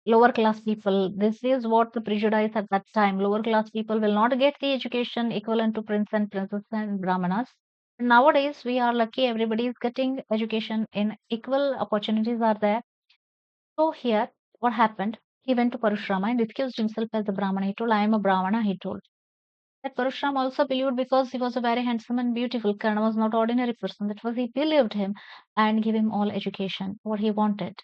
lower class people. This is what the prejudice at that time. Lower class people will not get the education equivalent to prince and princess and Brahmanas. Nowadays, we are lucky, everybody is getting education in equal opportunities are there. So here, what happened? He went to Parashurama and excused himself as a Brahmana. He told, I am a Brahmana, he told. That Parashuram also believed because he was a very handsome and beautiful. Karna was not ordinary person. That was he believed him and gave him all education, what he wanted.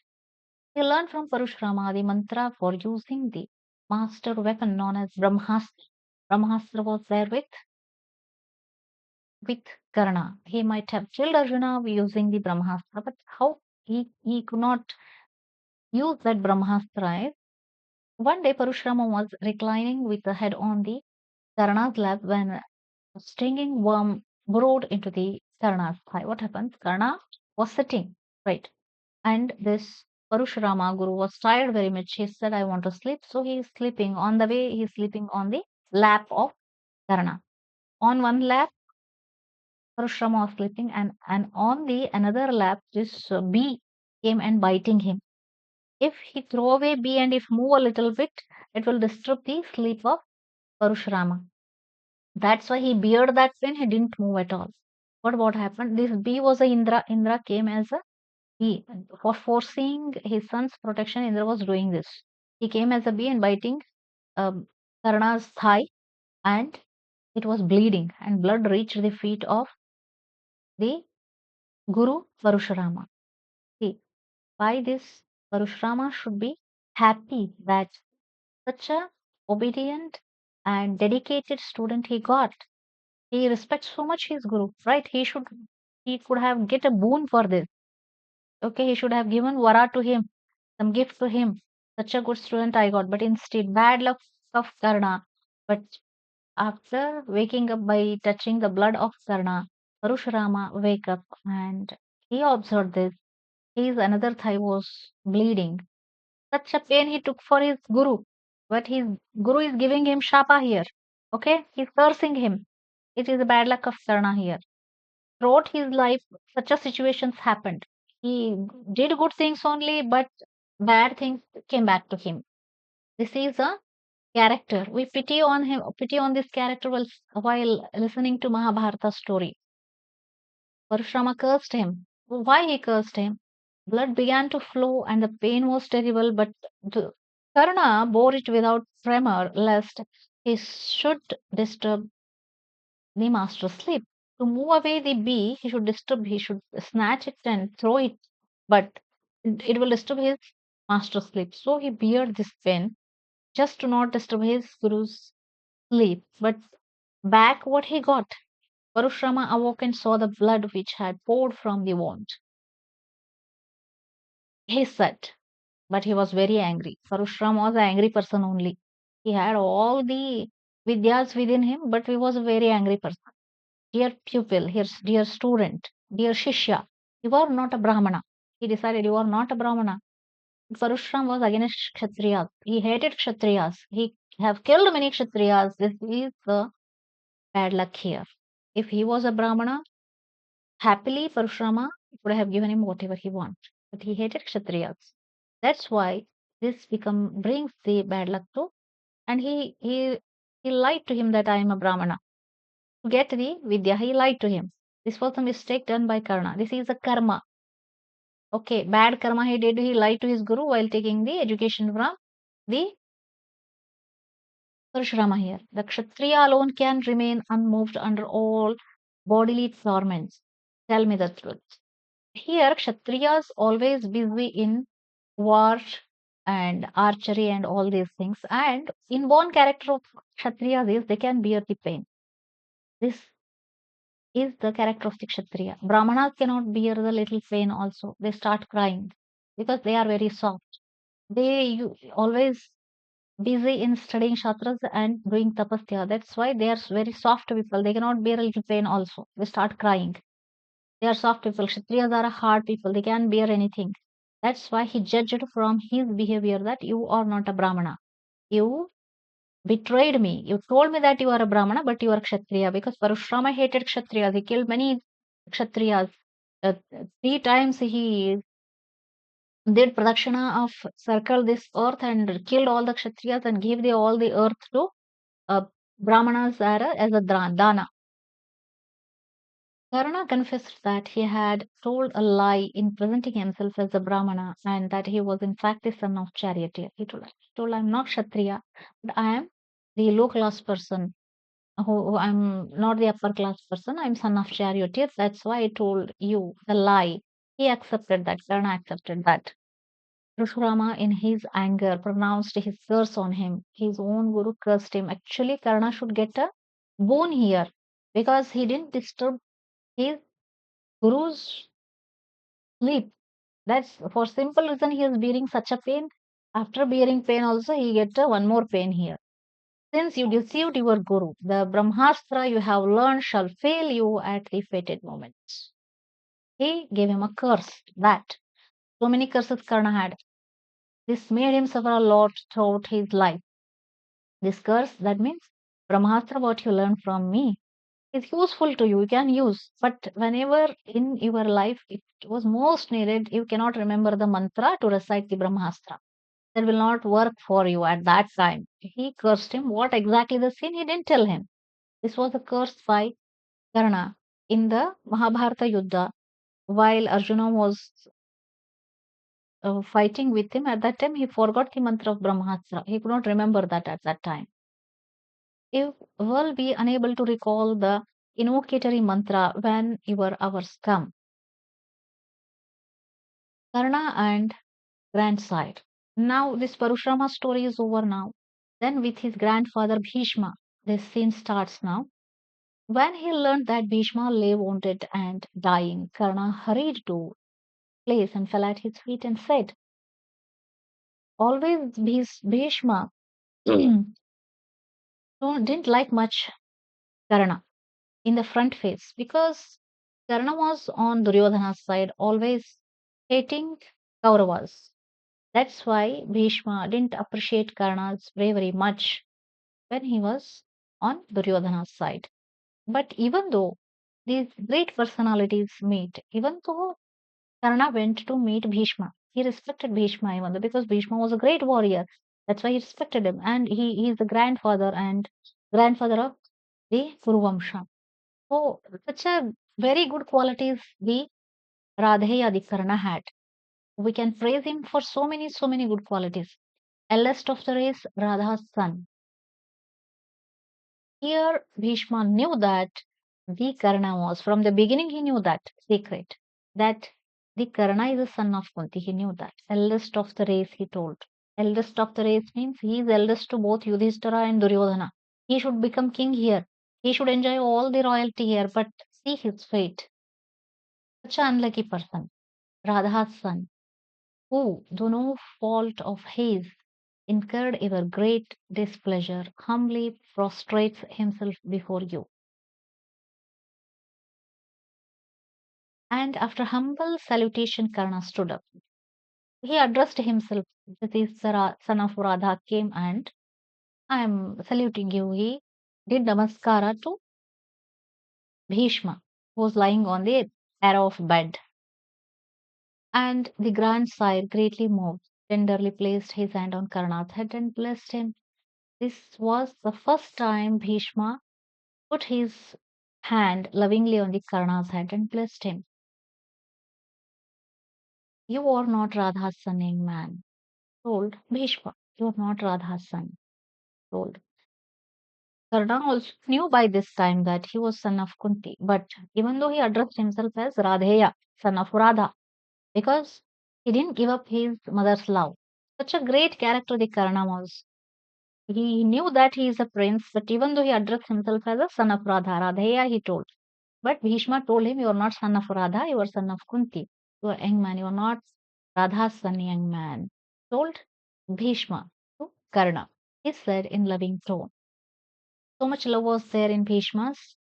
He learned from Parashurama the mantra for using the master weapon known as Brahmastra. Brahmastra was there with Karna. He might have killed Arjuna using the Brahmastra, but how he could not use that Brahmastra is one day Parashurama was reclining with the head on the Karna's lap when a stinging worm burrowed into the Karna's thigh. What happens? Karna was sitting, right? And this Parashurama Guru was tired very much. He said, I want to sleep. So he is sleeping. On the way, he is sleeping on the lap of Karna. On one lap, Parashurama was sleeping, and on the another lap, this bee came and biting him. If he throw away bee and if move a little bit, it will disturb the sleep of Parashurama. That's why he beared that pain. He didn't move at all. But what happened? This bee was a Indra. Indra came as a bee. For foreseeing his son's protection, Indra was doing this. He came as a bee and biting Karna's thigh, and it was bleeding, and blood reached the feet of the Guru Parashurama. See, by this, Parashurama should be happy that such a obedient and dedicated student he got. He respects so much his guru, right? He could have get a boon for this. Okay, he should have given vara to him, some gift to him. Such a good student I got, but instead, bad luck of Karna. But after waking up by touching the blood of Karna, Parashurama wake up and he observed this. His another thigh was bleeding. Such a pain he took for his guru, but his guru is giving him shapa here. Okay, he's cursing him. It is a bad luck of Karna here. Throughout his life, such a situations happened. He did good things only, but bad things came back to him. This is a character. We pity on him, pity on this character while listening to Mahabharata story. Parashurama cursed him. Why he cursed him? Blood began to flow and the pain was terrible, but the Karna bore it without tremor, lest he should disturb the master's sleep. To move away the bee, he should snatch it and throw it, but it will disturb his master's sleep. So he beared this pain just to not disturb his guru's sleep. But back what he got. Parashurama awoke and saw the blood which had poured from the wound. He said, but he was very angry. Parashurama was an angry person only. He had all the vidyas within him, but he was a very angry person. Dear pupil, dear student, dear Shishya, you are not a Brahmana. He decided you are not a Brahmana. Parashuram was against Kshatriyas. He hated Kshatriyas. He have killed many Kshatriyas. This is the bad luck here. If he was a Brahmana, happily Parashurama would have given him whatever he wanted. But he hated Kshatriyas. That's why this brings the bad luck to, and he lied to him that I am a Brahmana. To get the Vidya, he lied to him. This was a mistake done by Karna. This is a karma. Okay, bad karma he did. He lied to his guru while taking the education from the Parashurama here. The Kshatriya alone can remain unmoved under all bodily torments. Tell me the truth. Here, Kshatriyas always busy in war and archery and all these things. And inborn character of Kshatriyas is they can bear the pain. This is the character of the Kshatriya. Brahmanas cannot bear the little pain also. They start crying because they are very soft. always busy in studying shastras and doing tapasya. That's why they are very soft people. They cannot bear a little pain also. They start crying. They are soft people. Kshatriyas are hard people. They can't bear anything. That's why he judged from his behavior that you are not a Brahmana. You betrayed me. You told me that you are a Brahmana, but you are Kshatriya because Parashurama hated Kshatriyas. He killed many Kshatriyas. Three times he did pradakshina of circle this earth and killed all the Kshatriyas and gave all the earth to uh, Brahmanas as a dana. Karna confessed that he had told a lie in presenting himself as a Brahmana and that he was in fact the son of charioteer. He told I'm not Kshatriya, but I am the low class person who I'm not the upper class person. I'm son of charioteer. That's why I told you the lie. He accepted that. Karna accepted that. Parashurama, in his anger, pronounced his curse on him. His own guru cursed him. Actually, Karna should get a boon here because he didn't disturb his guru's sleep. That's for simple reason he is bearing such a pain. After bearing pain, also he get one more pain here. Since you deceived your guru, the Brahmastra you have learned shall fail you at the fated moment. He gave him a curse. That so many curses Karna had. This made him suffer a lot throughout his life. This curse, that means Brahmastra, what you learn from me, is useful to you. You can use. But whenever in your life it was most needed, you cannot remember the mantra to recite the Brahmastra. That will not work for you at that time. He cursed him. What exactly the sin? He didn't tell him. This was a curse by Karna in the Mahabharata Yuddha while Arjuna was fighting with him. At that time, he forgot the mantra of Brahmastra. He could not remember that at that time. You will be unable to recall the invocatory mantra when your hours come. Karna and grandsire. Now this Parashurama story is over now. Then with his grandfather Bhishma, this scene starts now. When he learned that Bhishma lay wounded and dying, Karna hurried to place and fell at his feet and said, always Bhishma didn't like much Karna in the front face because Karna was on Duryodhana's side, always hating Kauravas. That's why Bhishma didn't appreciate Karna's bravery much when he was on Duryodhana's side. But even though these great personalities meet, even though Karna went to meet Bhishma, he respected Bhishma even though because Bhishma was a great warrior. That's why he respected him. And he is the grandfather and grandfather of the Kuruvamsha. So such a very good qualities the Radheya the Karna had. We can praise him for so many good qualities. Eldest of the race, Radha's son. Here, Bhishma knew that the Karna was, from the beginning, he knew that secret, that the Karna is the son of Kunti. He knew that. Eldest of the race, he told. Eldest of the race means he is eldest to both Yudhishthira and Duryodhana. He should become king here. He should enjoy all the royalty here, but see his fate. Such an unlucky person. Radha's son, who, through no fault of his, incurred your great displeasure, humbly prostrates himself before you. And after humble salutation, Karna stood up. He addressed himself. This is the son of Radha came and I am saluting you. He did namaskara to Bhishma, who was lying on the arrow of bed. And the grandsire, greatly moved, tenderly placed his hand on Karna's head and blessed him. This was the first time Bhishma put his hand lovingly on the Karna's head and blessed him. You are not Radha's son, young man, told Bhishma. You are not Radha's son, told. Karna also knew by this time that he was son of Kunti, but even though he addressed himself as Radheya, son of Radha, because he didn't give up his mother's love. Such a great character the Karna was. He knew that he is a prince, but even though he addressed himself as a son of Radha, Radheya, he told. But Bhishma told him, you are not son of Radha, you are son of Kunti. You are young man, you are not Radha's son, young man. Told. Bhishma to Karna. He said in loving tone. So much love was there in Bhishma's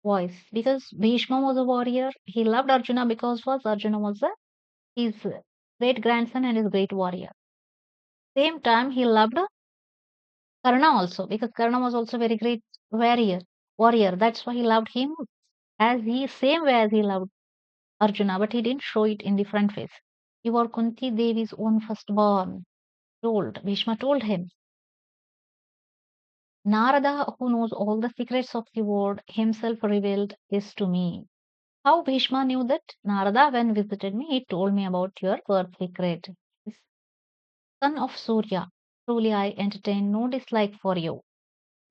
voice because Bhishma was a warrior. He loved Arjuna because was Arjuna was his great grandson and his great warrior. Same time he loved Karna also because Karna was also very great warrior. Warrior. That's why he loved him as he same way as he loved Arjuna, but he didn't show it in the front face. You are Kunti Devi's own firstborn. Told Bhishma told him. Narada, who knows all the secrets of the world, himself revealed this to me. How Bhishma knew that? Narada, when visited me, he told me about your birth secret. Son of Surya, truly I entertain no dislike for you.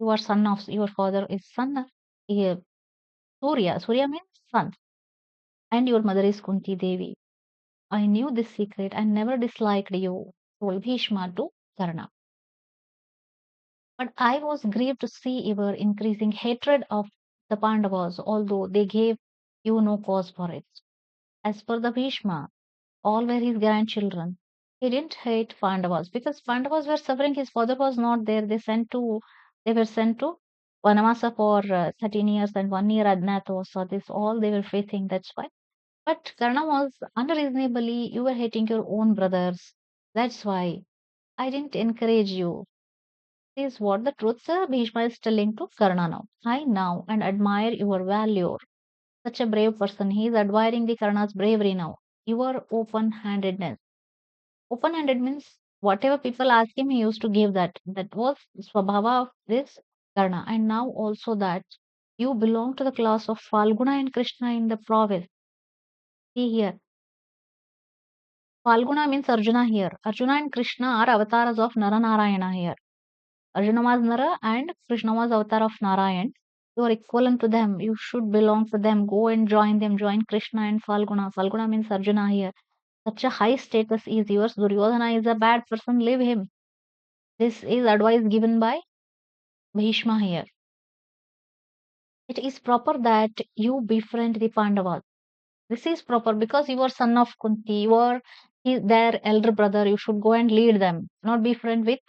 You are son of your father is son of Surya. Surya means son, and your mother is Kunti Devi. I knew this secret and never disliked you, told Bhishma to Karna. But I was grieved to see your increasing hatred of the Pandavas, although they gave you no cause for it. As per the Bhishma, all were his grandchildren. He didn't hate Pandavas because Pandavas were suffering. His father was not there. They were sent to Vanamasa for 13 years and 1 year Adnata. So this all they were facing. That's why. But Karna was unreasonably, you were hating your own brothers. That's why I didn't encourage you. This is what the truth Sir Bhishma is telling to Karna now. I now and admire your valor. Such a brave person. He is admiring the Karna's bravery now. Your open handedness. Open handed means whatever people ask him, he used to give that. That was Swabhava of this Karna. And now also that you belong to the class of Falguna and Krishna in the province. See here. Falguna means Arjuna here. Arjuna and Krishna are avatars of Naranarayana here. Arjuna was Nara and Krishna was avatar of Narayan. You are equivalent to them. You should belong to them. Go and join them. Join Krishna and Falguna. Falguna means Arjuna here. Such a high status is yours. Duryodhana is a bad person. Leave him. This is advice given by Bhishma here. It is proper that you befriend the Pandavas. This is proper because you are son of Kunti. You are their elder brother. You should go and lead them. Not be friend with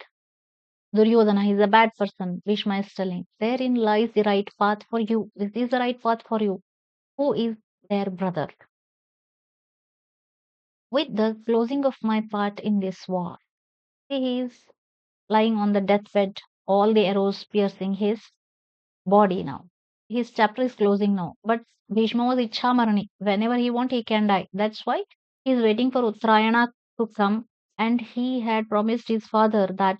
Duryodhana. He is a bad person. Bhishma is telling. Therein lies the right path for you. This is the right path for you. Who is their brother? With the closing of my part in this war, he is lying on the deathbed, all the arrows piercing his body now. His chapter is closing now. But Bhishma was Ichhamarani. Whenever he wants, he can die. That's why he is waiting for Uttarayana to come. And he had promised his father that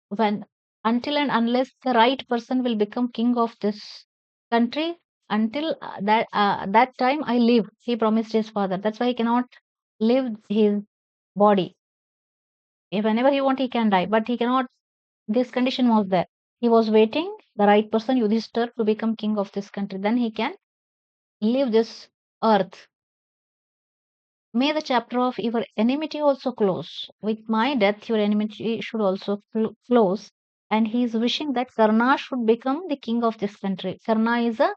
when until and unless the right person will become king of this country, until that time I live. He promised his father. That's why he cannot live his body. If whenever he want, he can die. But he cannot. This condition was there. He was waiting the right person, Yudhishthir, to become king of this country. Then he can leave this earth. May the chapter of your enmity also close. With my death, your enmity should also close. And he is wishing that Karna should become the king of this country. Karna is a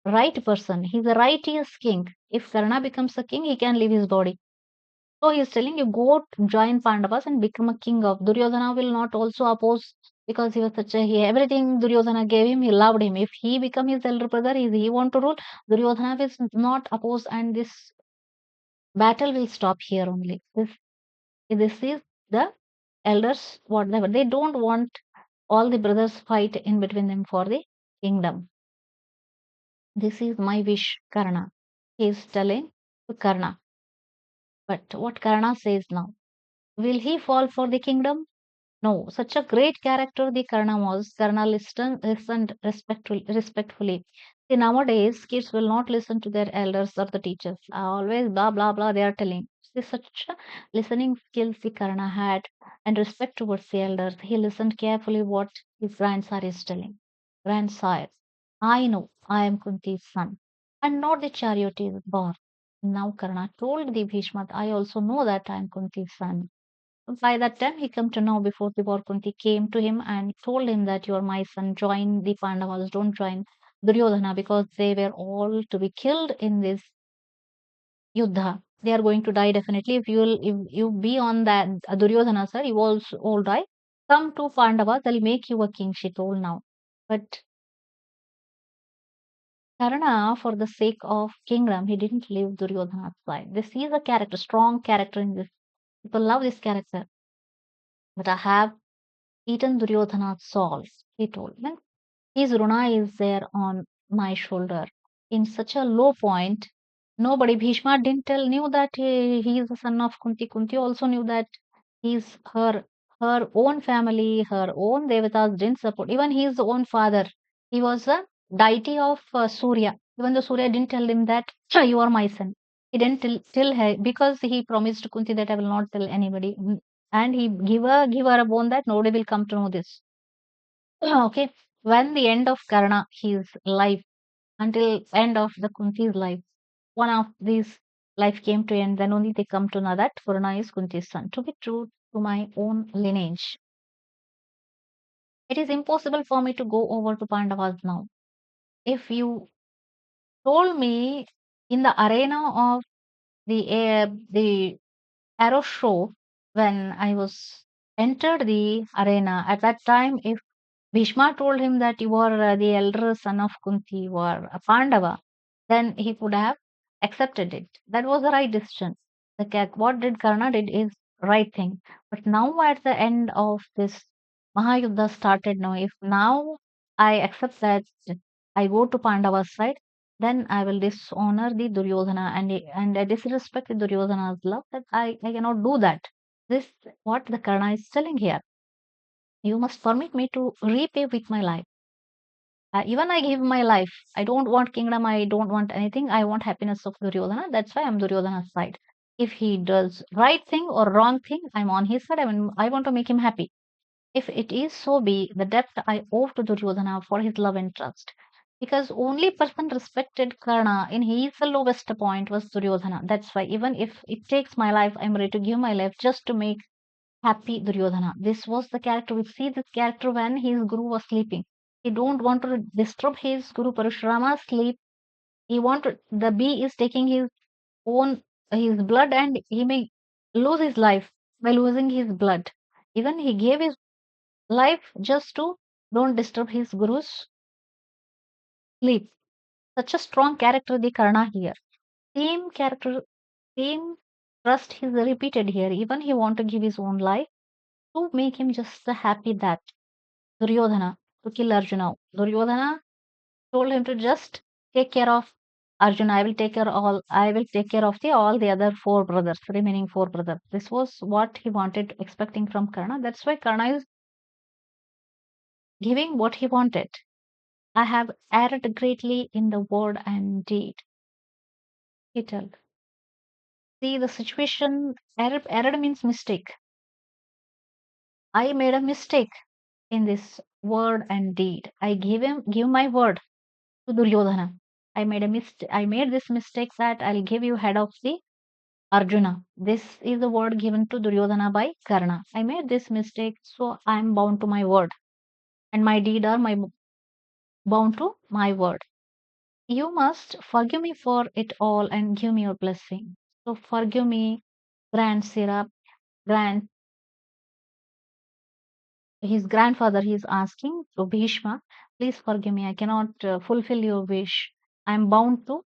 right person. He's a righteous king. If Karna becomes a king, he can leave his body. So he is telling you, go to join Pandavas and become a king of. Duryodhana will not also oppose because he was such a everything Duryodhana gave him, he loved him. If he become his elder brother, he want to rule, Duryodhana will not oppose, and this battle will stop here only. This is the elders, whatever. They don't want all the brothers fight in between them for the kingdom. This is my wish, Karna. He is telling to Karna. But what Karna says now? Will he fall for the kingdom? No, such a great character the Karna was. Karna listened respectfully. See, nowadays, kids will not listen to their elders or the teachers. Always blah, blah, blah, they are telling. See, such a listening skills the Karna had and respect towards the elders. He listened carefully what his grandsire is telling. Grandsire, I know I am Kunti's son and not the charioteer born. Now Karna told the Bhishma, I also know that I am Kunti's son. By that time, he came to know before the war, Kunti came to him and told him that you are my son, join the Pandavas, don't join Duryodhana because they were all to be killed in this Yuddha. They are going to die definitely. If you be on that Duryodhana side, you also all die. Come to Pandavas, they'll make you a king, she told now. But Karna, for the sake of kingdom, he didn't leave Duryodhana's side. This is a character, strong character in this. People love this character. But I have eaten Duryodhana's soul, he told. Then his runa is there on my shoulder. In such a low point, nobody, Bhishma didn't tell, knew that he is the son of Kunti. Kunti also knew that he's her own family, her own devatas didn't support. Even his own father, he was a deity of Surya. Even though Surya didn't tell him that you are my son, he didn't tell her because he promised Kunti that I will not tell anybody. And he give her a bone that nobody will come to know this. Okay, when the end of Karna, his life, until end of the Kunti's life, one of these life came to end, then only they come to know that Purna is Kunti's son. To be true to my own lineage, it is impossible for me to go over to Pandavas now. If you told me in the arena of the arrow show when I was entered the arena at that time, if Bhishma told him that you are the elder son of Kunti, you are a Pandava, then he could have accepted it. That was the right decision. What did Karna did is right thing. But now at the end of this Mahayuddha started now, if now I accept that I go to Pandava's side, then I will dishonor the Duryodhana and I disrespect the Duryodhana's love that I cannot do that. This what the Karna is telling here. You must permit me to repay with my life. Even I give my life. I don't want kingdom. I don't want anything. I want happiness of Duryodhana. That's why I'm Duryodhana's side. If he does right thing or wrong thing, I'm on his side. I want to make him happy. If it is so be, the debt I owe to Duryodhana for his love and trust. Because only person respected Karna in his lowest point was Duryodhana. That's why even if it takes my life, I'm ready to give my life just to make happy Duryodhana. This was the character. We see this character when his guru was sleeping. He don't want to disturb his guru Parashurama's sleep. He wanted the bee is taking his own his blood and he may lose his life by losing his blood. Even he gave his life just to don't disturb his guru's sleep. Such a strong character the Karna here. Same character, same trust is repeated here. Even he want to give his own life to make him just happy that Duryodhana to kill Arjuna. Duryodhana told him to just take care of Arjuna. I will take care of the all the other four brothers, remaining four brothers. This was what he wanted, expecting from Karna. That's why Karna is giving what he wanted. I have erred greatly in the word and deed, he told. See the situation erred means mistake. I made a mistake in this word and deed. I give my word to Duryodhana. I made this mistake that I'll give you head of the Arjuna. This is the word given to Duryodhana by Karna. I made this mistake, so I am bound to my word, and my deed are my bound to my word. You must forgive me for it all and give me your blessing. So forgive me, Grand Sirap, Grand his grandfather he is asking to Bhishma, please forgive me. I cannot fulfill your wish. I am bound to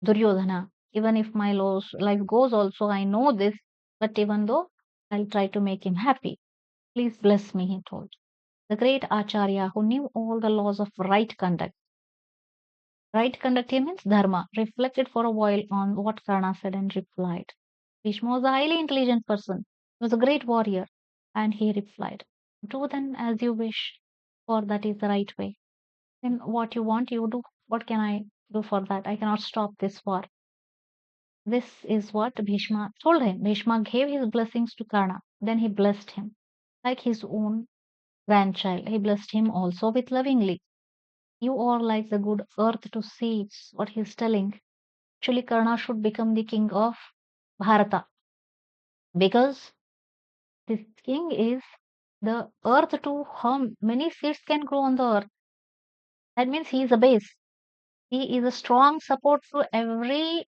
Duryodhana. Even if my life goes also, I know this, but even though I'll try to make him happy. Please bless me, he told. The great Acharya who knew all the laws of right conduct. Right conduct here means dharma, reflected for a while on what Karna said and replied. Bhishma was a highly intelligent person. He was a great warrior. And he replied, do then as you wish, for that is the right way. Then what you want, you do. What can I do for that? I cannot stop this war. This is what Bhishma told him. Bhishma gave his blessings to Karna. Then he blessed him like his own grandchild. He blessed him also with lovingly. You are like the good earth to seeds, what he's telling. Actually, Karna should become the king of Bharata because this king is the earth to how many seeds can grow on the earth. That means he is a base. He is a strong support to every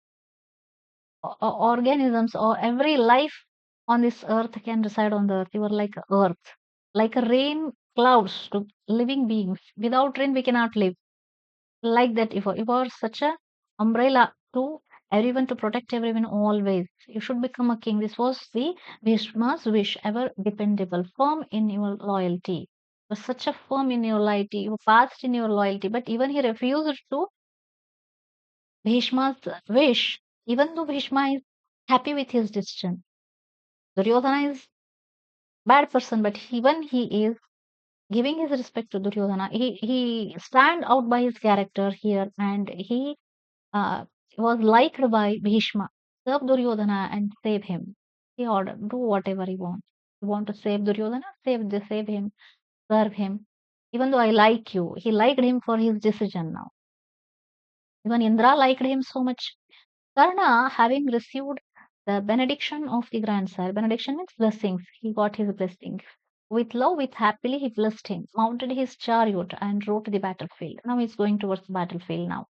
organisms or every life on this earth can reside on the earth. You are like earth, like a rain clouds to living beings. Without rain, we cannot live. Like that, if you are such a umbrella to everyone, to protect everyone always. You should become a king. This was the Bhishma's wish, ever dependable, firm in your loyalty. You were such a firm in your loyalty, you fast in your loyalty, but even he refused to Bhishma's wish, even though Bhishma is happy with his decision. Duryodhana is bad person, but even he is giving his respect to Duryodhana. He stand out by his character here, and he uh, was liked by Bhishma. Serve Duryodhana and save him. He ordered, do whatever he wants. You want to save Duryodhana? Save him, serve him. Even though I like you, he liked him for his decision now. Even Indra liked him so much. Karna, having received the benediction of the grandsire, benediction means blessings, he got his blessings. With love, with happily, he blessed him, mounted his chariot, and rode to the battlefield. Now he's going towards the battlefield now.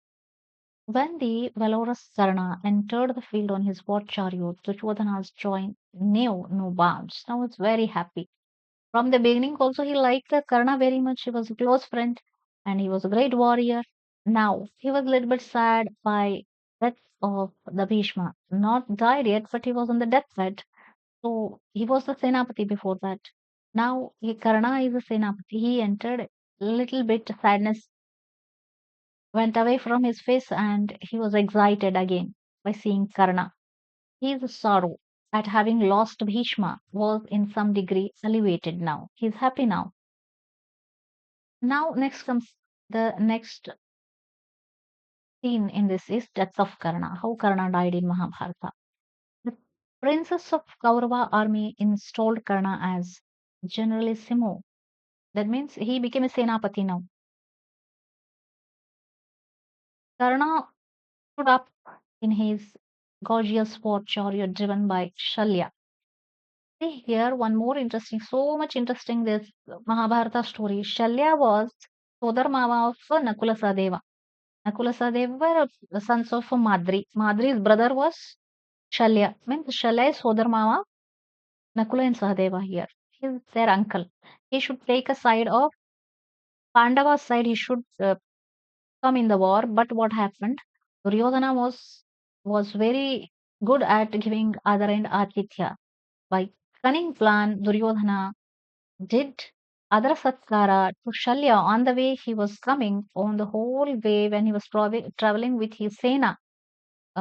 When the valorous Karna entered the field on his war chariot, Duryodhana's joy knew no bounds. Now he's very happy. From the beginning, also, he liked the Karna very much. He was a close friend and he was a great warrior. Now, he was a little bit sad by death of the Bhishma. Not died yet, but he was on the deathbed. So, he was the Senapati before that. Now, Karna is a Senapati. He entered a little bit sadness went away from his face and he was excited again by seeing Karna. His sorrow at having lost Bhishma was in some degree alleviated now. He's happy now. Now, next comes the next scene in this is death of Karna, how Karna died in Mahabharata. The princes of Kaurava army installed Karna as generalissimo. That means he became a Senapati now. Karna stood up in his gorgeous war chariot driven by Shalya. See here one more interesting, so much interesting this Mahabharata story. Shalya was Sodar Mama of Nakula Sadeva. Nakula Sadeva were the sons of Madri. Madri's brother was Shalya. Means Shalya is Sodar Mama, Nakula and Sahadeva here. He's their uncle. He should take a side of Pandava's side. He should come in the war. But what happened? Duryodhana was very good at giving other and Atitya. By cunning plan, Duryodhana did Adra Satkara to Shalya on the way he was coming, on the whole way when he was traveling with his Sena,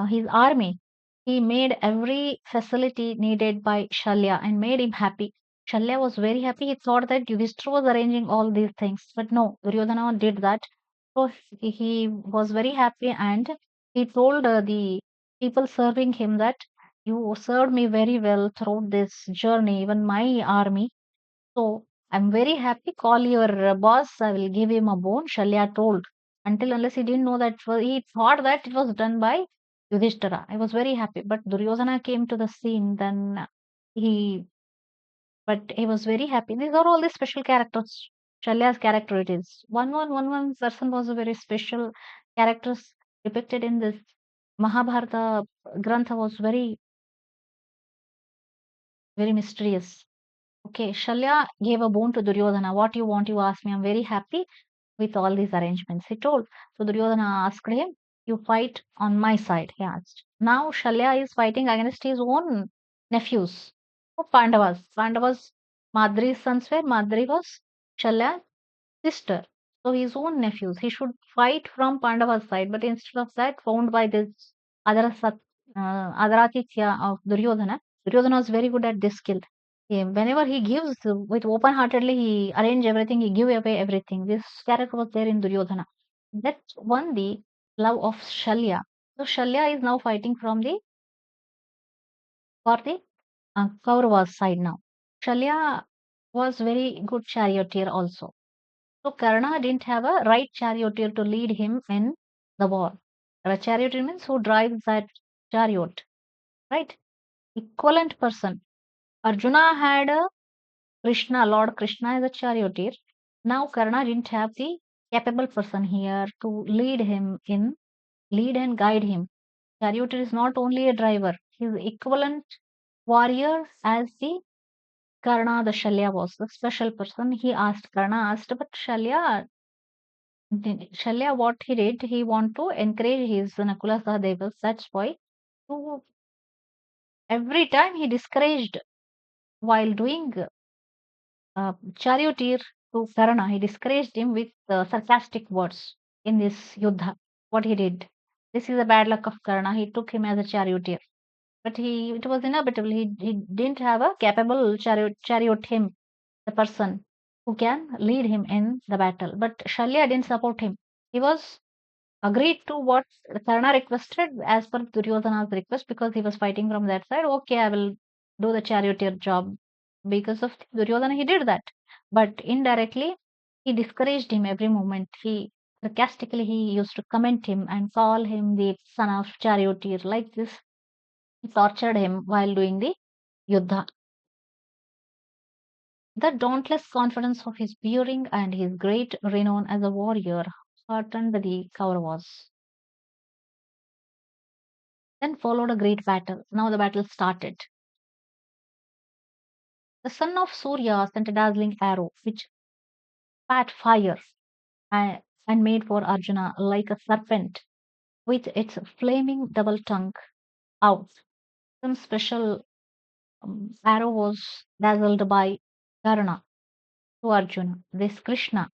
his army. He made every facility needed by Shalya and made him happy. Shalya was very happy. He thought that Yudhishthira was arranging all these things, but no, Duryodhana did that. So he was very happy and he told the people serving him that you served me very well throughout this journey, even my army. So I'm very happy. Call your boss. I will give him a bone. Shalya told. Until unless he didn't know that he thought that it was done by Yudhishthira. I was very happy. But Duryodhana came to the scene. Then he, but he was very happy. These are all the special characters. Shalya's character it is. One person was a very special characters depicted in this Mahabharata Grantha was very mysterious. Okay, Shalya gave a boon to Duryodhana. What you want, you ask me. I'm very happy with all these arrangements, he told. So Duryodhana asked him, you fight on my side, he asked. Now Shalya is fighting against his own nephews. Oh, Pandavas. Pandavas, Madri's sons were, Madri was Shalya's sister. So his own nephews. He should fight from Pandava's side, but instead of that, found by this Adaratitya of Duryodhana. Duryodhana was very good at this skill. Whenever he gives with open-heartedly, he arrange everything, he give away everything. This character was there in Duryodhana. That won the love of Shalya. So Shalya is now fighting from the for the Kaurava's side now. Shalya was very good charioteer also. So Karna didn't have a right charioteer to lead him in the war. A charioteer means who drives that chariot, right? Equivalent person. Arjuna had a Krishna, Lord Krishna as a charioteer. Now Karna didn't have the capable person here to lead and guide him. Charioteer is not only a driver, he is equivalent warrior as the Karna, the Shalya was the special person. Karna asked, but Shalya, what he did, he want to encourage his Nakula Sahadevas. That's why to every time he discouraged while doing charioteer to Karna, he discouraged him with sarcastic words in this Yuddha. What he did. This is the bad luck of Karna. He took him as a charioteer. But it was inevitable. He didn't have a capable chariot him, the person who can lead him in the battle. But Shalya didn't support him. He was agreed to what Karna requested as per Duryodhana's request because he was fighting from that side. Okay, I will do the charioteer job. Because of Duryodhana, he did that. But indirectly, he discouraged him every moment. He sarcastically he used to comment him and call him the son of charioteer. Like this, he tortured him while doing the Yuddha. The dauntless confidence of his bearing and his great renown as a warrior heartened the Kauravas. Then followed a great battle. Now the battle started. The son of Surya sent a dazzling arrow which spat fire and made for Arjuna like a serpent with its flaming double tongue out. Some special arrow was dazzled by Karna to Arjuna. This Krishna.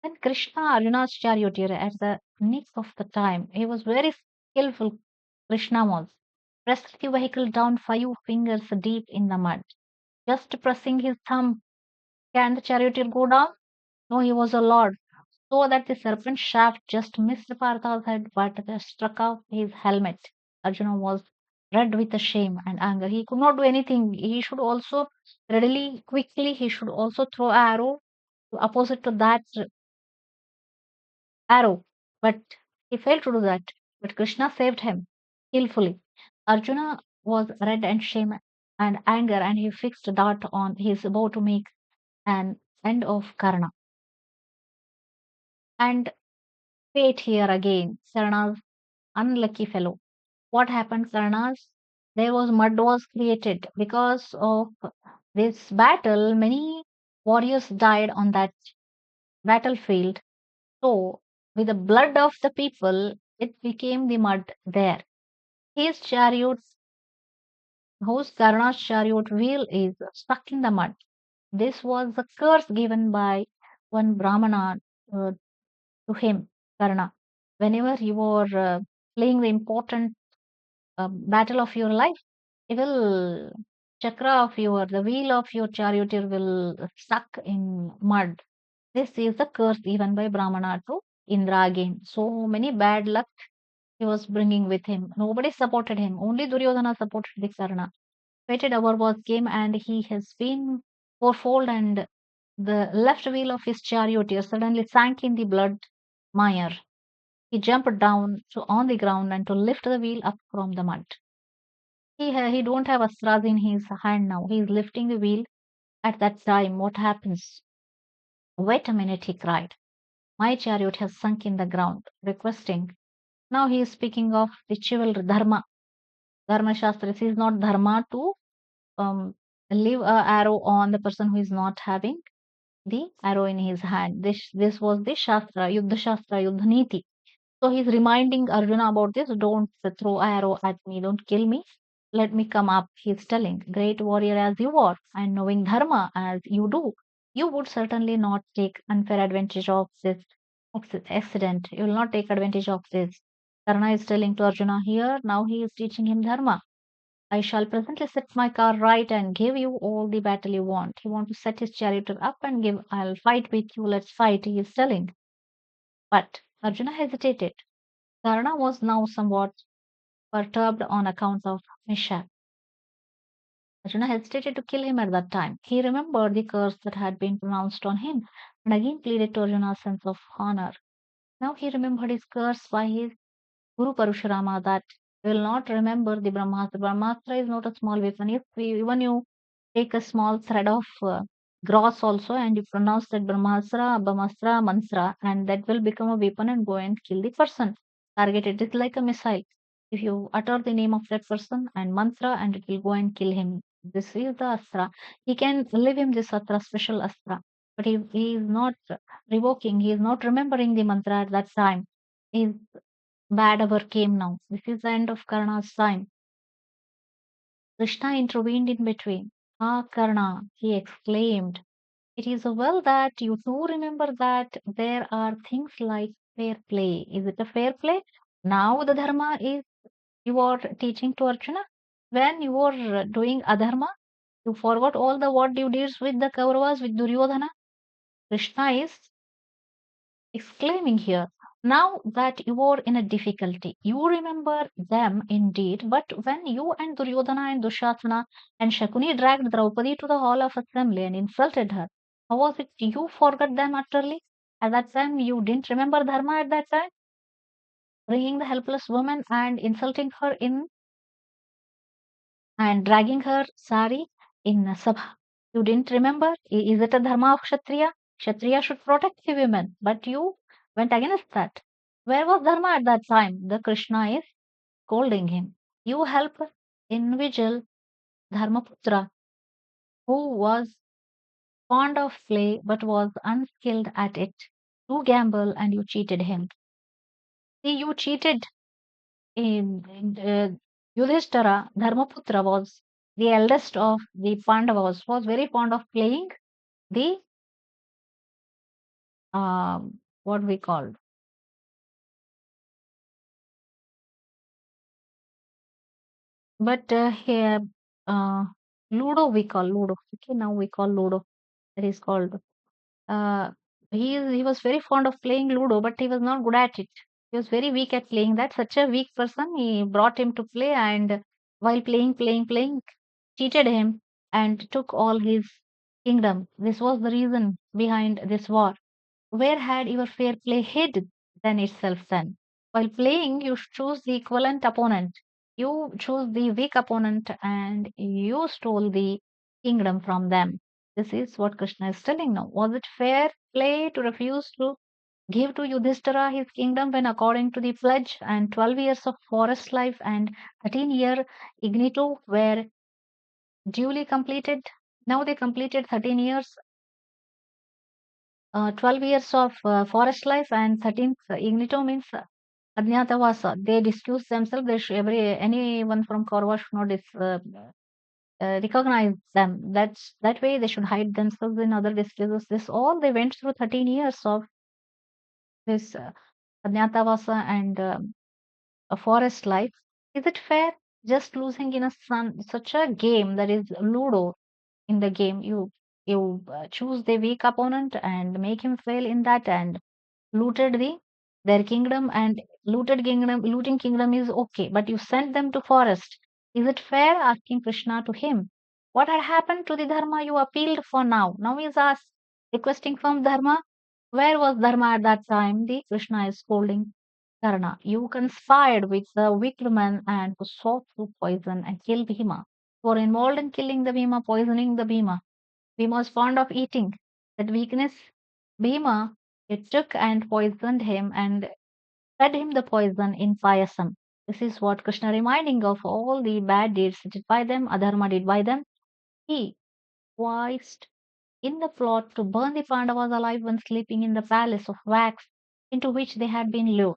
Then Krishna, Arjuna's charioteer, at the nick of the time, he was very skillful. Krishna was. Pressed the vehicle down 5 fingers deep in the mud. Just pressing his thumb, can the charioteer go down? No, he was a lord. So that the serpent shaft just missed Partha's head but struck out his helmet. Arjuna was red with the shame and anger. He could not do anything. He should also readily, quickly, he should also throw an arrow opposite to that arrow. But he failed to do that. But Krishna saved him skillfully. Arjuna was red and shame and anger, and he fixed a dart on his bow to make an end of Karna. And fate here again, Karna's unlucky fellow. What happened, Karna's? There was mud was created because of this battle. Many warriors died on that battlefield. So, with the blood of the people, it became the mud there. His chariot, whose Karna's chariot wheel is stuck in the mud. This was the curse given by one Brahmana to him, Karna. Whenever you were playing the important battle of your life, it will the wheel of your charioteer will stuck in mud. This is the curse given by Brahmana to Indra again. So many bad luck he was bringing with him. Nobody supported him. Only Duryodhana supported the Karna. Fated hour was came and he has been fourfold and the left wheel of his charioteer suddenly sank in the blood mire. He jumped down to on the ground and to lift the wheel up from the mud. He don't have astras in his hand now. He is lifting the wheel. At that time, what happens? Wait a minute, he cried. My chariot has sunk in the ground, requesting. Now he is speaking of the chivalry, dharma. Dharma Shastra. This is not dharma to um, leave a arrow on the person who is not having the arrow in his hand. This was the Shastra, Yuddha Niti. So he's reminding Arjuna about this. Don't throw arrow at me. Don't kill me. Let me come up. He's telling, great warrior as you are, and knowing dharma as you do, you would certainly not take unfair advantage of this accident. You will not take advantage of this. Karna is telling to Arjuna here. Now he is teaching him dharma. I shall presently set my car right and give you all the battle you want. He wants to set his chariot up and give. I'll fight with you. Let's fight. He is telling. But Arjuna hesitated. Karna was now somewhat perturbed on account of mishap. Arjuna hesitated to kill him at that time. He remembered the curse that had been pronounced on him and again pleaded to Arjuna's sense of honor. Now he remembered his curse by his Guru Parashurama that will not remember the Brahmastra. Brahmastra is not a small weapon. Even you take a small thread of gross also and you pronounce that Brahmastra, Mantra, and that will become a weapon and go and kill the person. Target it is like a missile. If you utter the name of that person and mantra, and it will go and kill him. This is the astra. He can leave him this astra, special astra. But he is not revoking, he is not remembering the mantra at that time. His bad hour came now. This is the end of Karna's time. Krishna intervened in between. Ah, Karna, he exclaimed. It is well that you too remember that there are things like fair play. Is it a fair play? Now the dharma is you are teaching to Arjuna. When you were doing adharma, you forgot all the what you did with the Kauravas, with Duryodhana. Krishna is exclaiming here. Now that you are in a difficulty, you remember them indeed, but when you and Duryodhana and Dushasana and Shakuni dragged Draupadi to the hall of assembly and insulted her, how was it you forgot them utterly? At that time, you didn't remember Dharma at that time? Bringing the helpless woman and insulting her in and dragging her sari in Sabha. You didn't remember? Is it a dharma of Kshatriya? Kshatriya should protect the women, but you went against that. Where was dharma at that time? The Krishna is scolding him. You help invigil Dharmaputra, who was fond of play but was unskilled at it, to gamble, and you cheated him. See, you cheated in Yudhishthira. Dharmaputra was the eldest of the Pandavas, was very fond of playing the what we call, but here uh, Ludo we call Ludo. Okay, now we call Ludo. That is called. Uh, he was very fond of playing Ludo, but he was not good at it. He was very weak at playing that. Such a weak person, he brought him to play, and while playing, cheated him and took all his kingdom. This was the reason behind this war. Where had your fair play hid then itself then? While playing, you choose the equivalent opponent. You chose the weak opponent and you stole the kingdom from them. This is what Krishna is telling now. Was it fair play to refuse to give to Yudhishthira his kingdom when, according to the pledge, and 12 years of forest life and 13-year ignito were duly completed? Now they completed 13 years 12 years of forest life and 13th ignito means Adnyatavasa. They discuss themselves. Anyone from Kaurava should not recognize them. That way they should hide themselves in other disguises. This all they went through 13 years of this Adnyatavasa and a forest life. Is it fair? Just losing in such a game that is Ludo. In the game, you choose the weak opponent and make him fail in that, and looted their kingdom, and looting kingdom is okay, but you sent them to forest. Is it fair? Asking Krishna to him. What had happened to the dharma you appealed for now? Now he is asked, requesting from dharma. Where was dharma at that time? The Krishna is scolding Karna. You conspired with the weak woman and who sought to poison and kill Bhima. You were involved in killing the Bhima, poisoning the Bhima. Bhima was fond of eating. That weakness, Bhima, it took and poisoned him and fed him the poison in payasam. This is what Krishna reminding of all the bad deeds did by them, Adharma did by them. He voiced in the plot to burn the Pandavas alive when sleeping in the palace of wax into which they had been lured.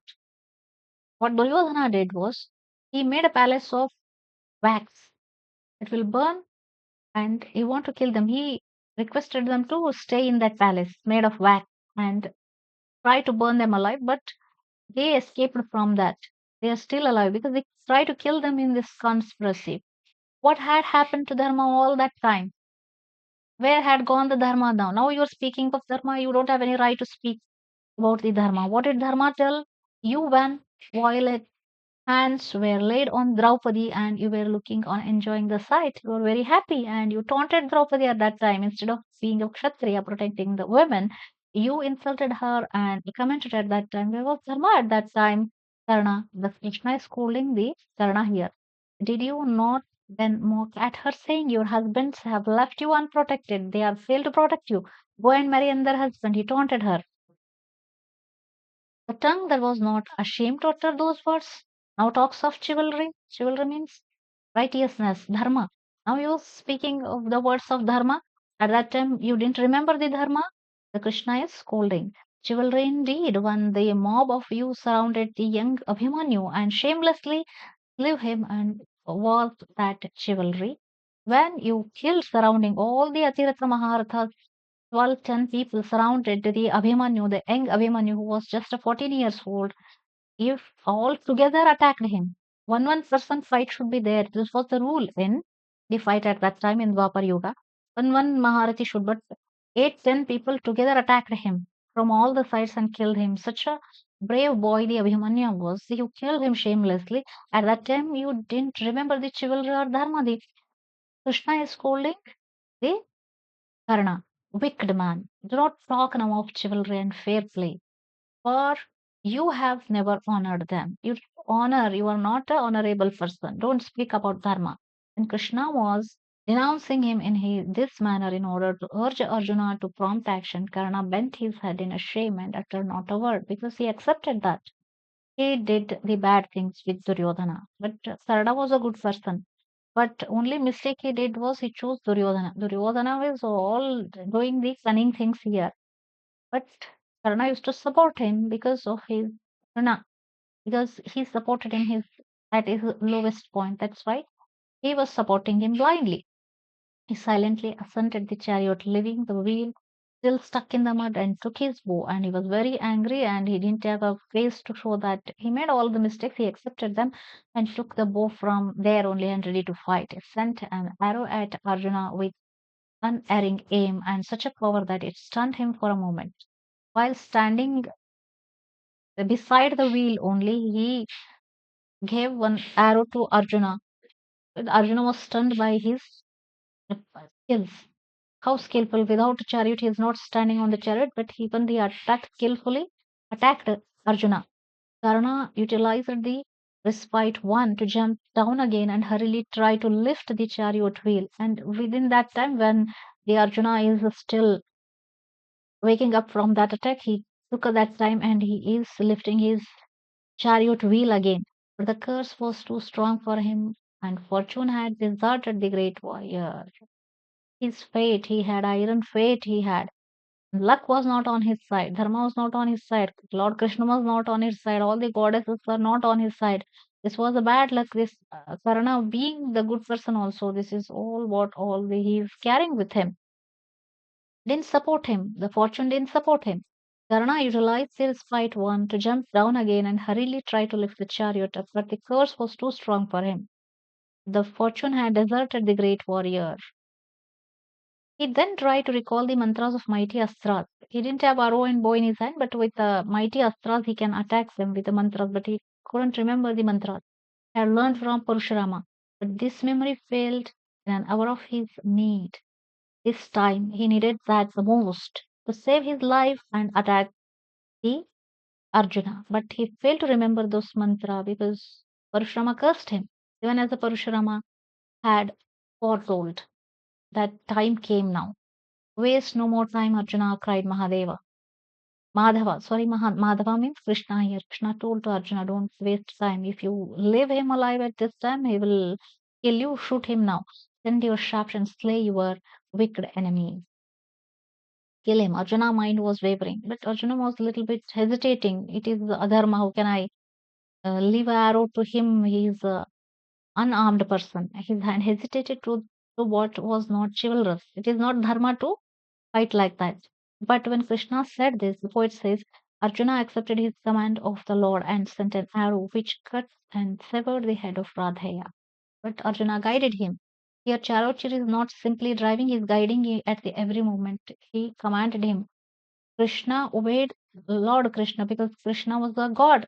What Duryodhana did was he made a palace of wax. It will burn and he want to kill them. He requested them to stay in that palace made of wax and try to burn them alive, but they escaped from that. They are still alive because they try to kill them in this conspiracy. What had happened to Dharma all that time? Where had gone the Dharma now? Now you're speaking of Dharma, you don't have any right to speak about the Dharma. What did Dharma tell you when while hands were laid on Draupadi and you were looking on enjoying the sight? You were very happy and you taunted Draupadi at that time. Instead of being a Kshatriya protecting the women, you insulted her and commented at that time. Where was Dharma at that time? Karna, the Krishna is scolding the Karna here. Did you not then mock at her, saying your husbands have left you unprotected? They have failed to protect you. Go and marry another husband. He taunted her. The tongue that was not ashamed to utter those words. Now talks of chivalry. Chivalry means righteousness, dharma. Now you're speaking of the words of dharma. At that time, you didn't remember the dharma. The Krishna is scolding. Chivalry indeed, when the mob of you surrounded the young Abhimanyu and shamelessly slew him, and was that chivalry? When you killed surrounding all the Atirtha Maharathas, 12, 10 people surrounded the Abhimanyu, the young Abhimanyu, who was just a 14 years old, if all together attacked him. One person fight should be there. This was the rule in the fight at that time in Dwapar Yuga. One Maharathi should, but 8, 10 people together attacked him from all the sides and killed him. Such a brave boy the Abhimanyu was. You killed him shamelessly. At that time, you didn't remember the chivalry or dharma. The Krishna is scolding the Karna, wicked man. Do not talk now of chivalry and fair play, for you have never honored them. You honor, you are not an honorable person. Don't speak about dharma. And Krishna was denouncing him in this manner in order to urge Arjuna to prompt action. Karna bent his head in shame and uttered not a word because he accepted that he did the bad things with Duryodhana. But Karna was a good person. But only mistake he did was he chose Duryodhana. Duryodhana was all doing the cunning things here, but Karna used to support him because of his Karna, because he supported him his at his lowest point. That's why he was supporting him blindly. He silently ascended the chariot, leaving the wheel still stuck in the mud, and took his bow. And he was very angry, and he didn't have a face to show that he made all the mistakes. He accepted them and took the bow from there only and ready to fight. He sent an arrow at Arjuna with unerring aim and such a power that it stunned him for a moment. While standing beside the wheel only, he gave one arrow to Arjuna. Arjuna was stunned by his skills. How skillful! Without a chariot, he is not standing on the chariot, but even the attack skillfully attacked Arjuna. Karna utilized the respite one to jump down again and hurriedly try to lift the chariot wheel. And within that time, when the Arjuna is still waking up from that attack, he took that time and he is lifting his chariot wheel again. But the curse was too strong for him, and fortune had deserted the great warrior. His fate he had, iron fate he had. Luck was not on his side, Dharma was not on his side, Lord Krishna was not on his side, all the goddesses were not on his side. This was a bad luck. This Karna being the good person also, this is all what he is carrying with him. Didn't support him. The fortune didn't support him. Karna utilized his fight one to jump down again and hurriedly try to lift the chariot up, but the curse was too strong for him. The fortune had deserted the great warrior. He then tried to recall the mantras of mighty astras. He didn't have arrow and bow in his hand, but with the mighty astras he can attack them with the mantras, but he couldn't remember the mantras. He had learned from Parashurama, but this memory failed in an hour of his need. This time he needed that the most to save his life and attack the Arjuna. But he failed to remember those mantra because Parashurama cursed him. Even as the Parashurama had foretold that time came now. Waste no more time, Arjuna, cried Mahadeva. Madhava, sorry, Madhava means Krishna here. Krishna told to Arjuna, don't waste time. If you leave him alive at this time, he will kill you. Shoot him now. Send your shafts and slay your wicked enemy. Kill him. Arjuna's mind was wavering, but Arjuna was a little bit hesitating. It is adharma. How can I leave an arrow to him? He is an unarmed person. His hand hesitated to what was not chivalrous. It is not dharma to fight like that. But when Krishna said this, the poet says, Arjuna accepted his command of the Lord and sent an arrow which cut and severed the head of Radheya. But Arjuna guided him. Here, charioteer is not simply driving, he is guiding at the every moment. He commanded him. Krishna obeyed Lord Krishna because Krishna was the God.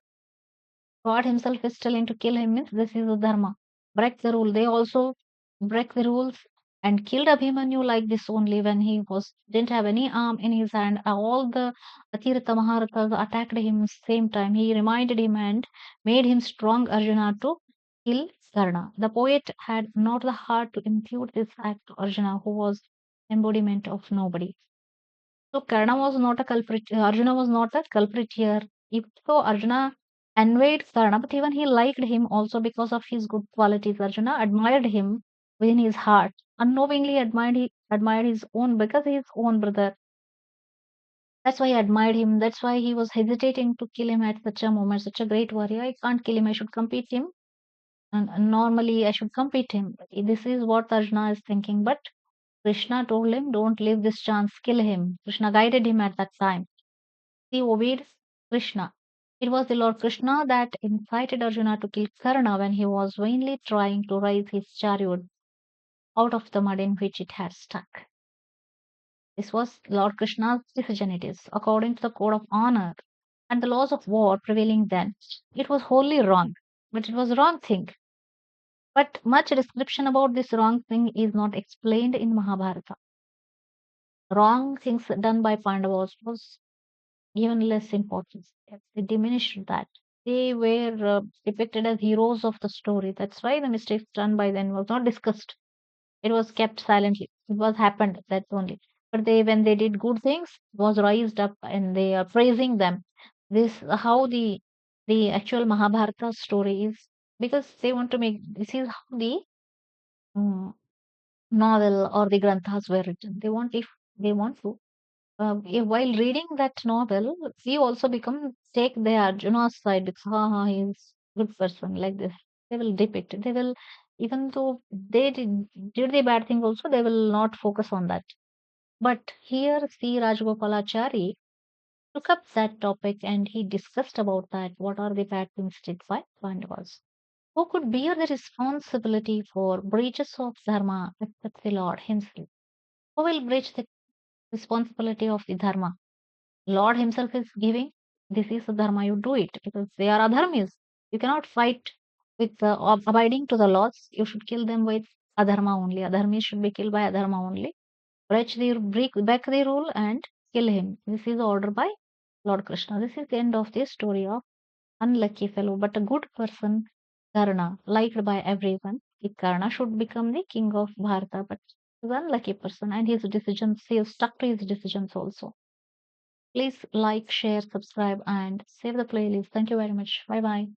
God himself is telling to kill him means this is the dharma. Break the rule. They also break the rules and killed Abhimanyu like this only when he was didn't have any arm in his hand. All the Atirtha Maharathas attacked him same time. He reminded him and made him strong Arjuna to kill Karna. The poet had not the heart to impute this act to Arjuna, who was embodiment of nobody. So Karna was not a culprit. Arjuna was not a culprit here. If so, Arjuna envied Karna, but even he liked him also because of his good qualities. Arjuna admired him within his heart, unknowingly admired his own because he is his own brother. That's why he admired him. That's why he was hesitating to kill him at such a moment, such a great warrior. I can't kill him. I should compete him. And normally I should compete him. This is what Arjuna is thinking. But Krishna told him, don't leave this chance, kill him. Krishna guided him at that time. He obeyed Krishna. It was the Lord Krishna that incited Arjuna to kill Karna when he was vainly trying to raise his chariot out of the mud in which it had stuck. This was Lord Krishna's decision, it is, according to the code of honor and the laws of war prevailing then. It was wholly wrong, but it was a wrong thing. But much description about this wrong thing is not explained in Mahabharata. Wrong things done by Pandavas was given less importance. Yes, they diminished that. They were depicted as heroes of the story. That's why the mistakes done by them was not discussed. It was kept silently. It was happened. That's only. But they, when they did good things, was raised up and they are praising them. This how the actual Mahabharata story is, because they want to make this is how the um, novel or the granthas were written. They want if they want to while reading that novel, we also become take the Arjuna's side because he's good person like this. They will depict it. They will, even though they did the bad thing also, they will not focus on that. But here, C. Rajagopalachari took up that topic and he discussed about that. What are the bad things did by Pandavas? Who could bear the responsibility for breaches of dharma except the Lord himself? Who will breach the responsibility of the dharma? Lord Himself is giving. This is the dharma. You do it because they are adharmis. You cannot fight with abiding to the laws. You should kill them with adharma only. Adharmis should be killed by adharma only. Break back the rule and kill him. This is the order by Lord Krishna. This is the end of the story of unlucky fellow, but a good person, Karna, liked by everyone. The Karna should become the king of Bharata, but he's an unlucky person, and his decisions, he has stuck to his decisions also. Please like, share, subscribe, and save the playlist. Thank you very much. Bye bye.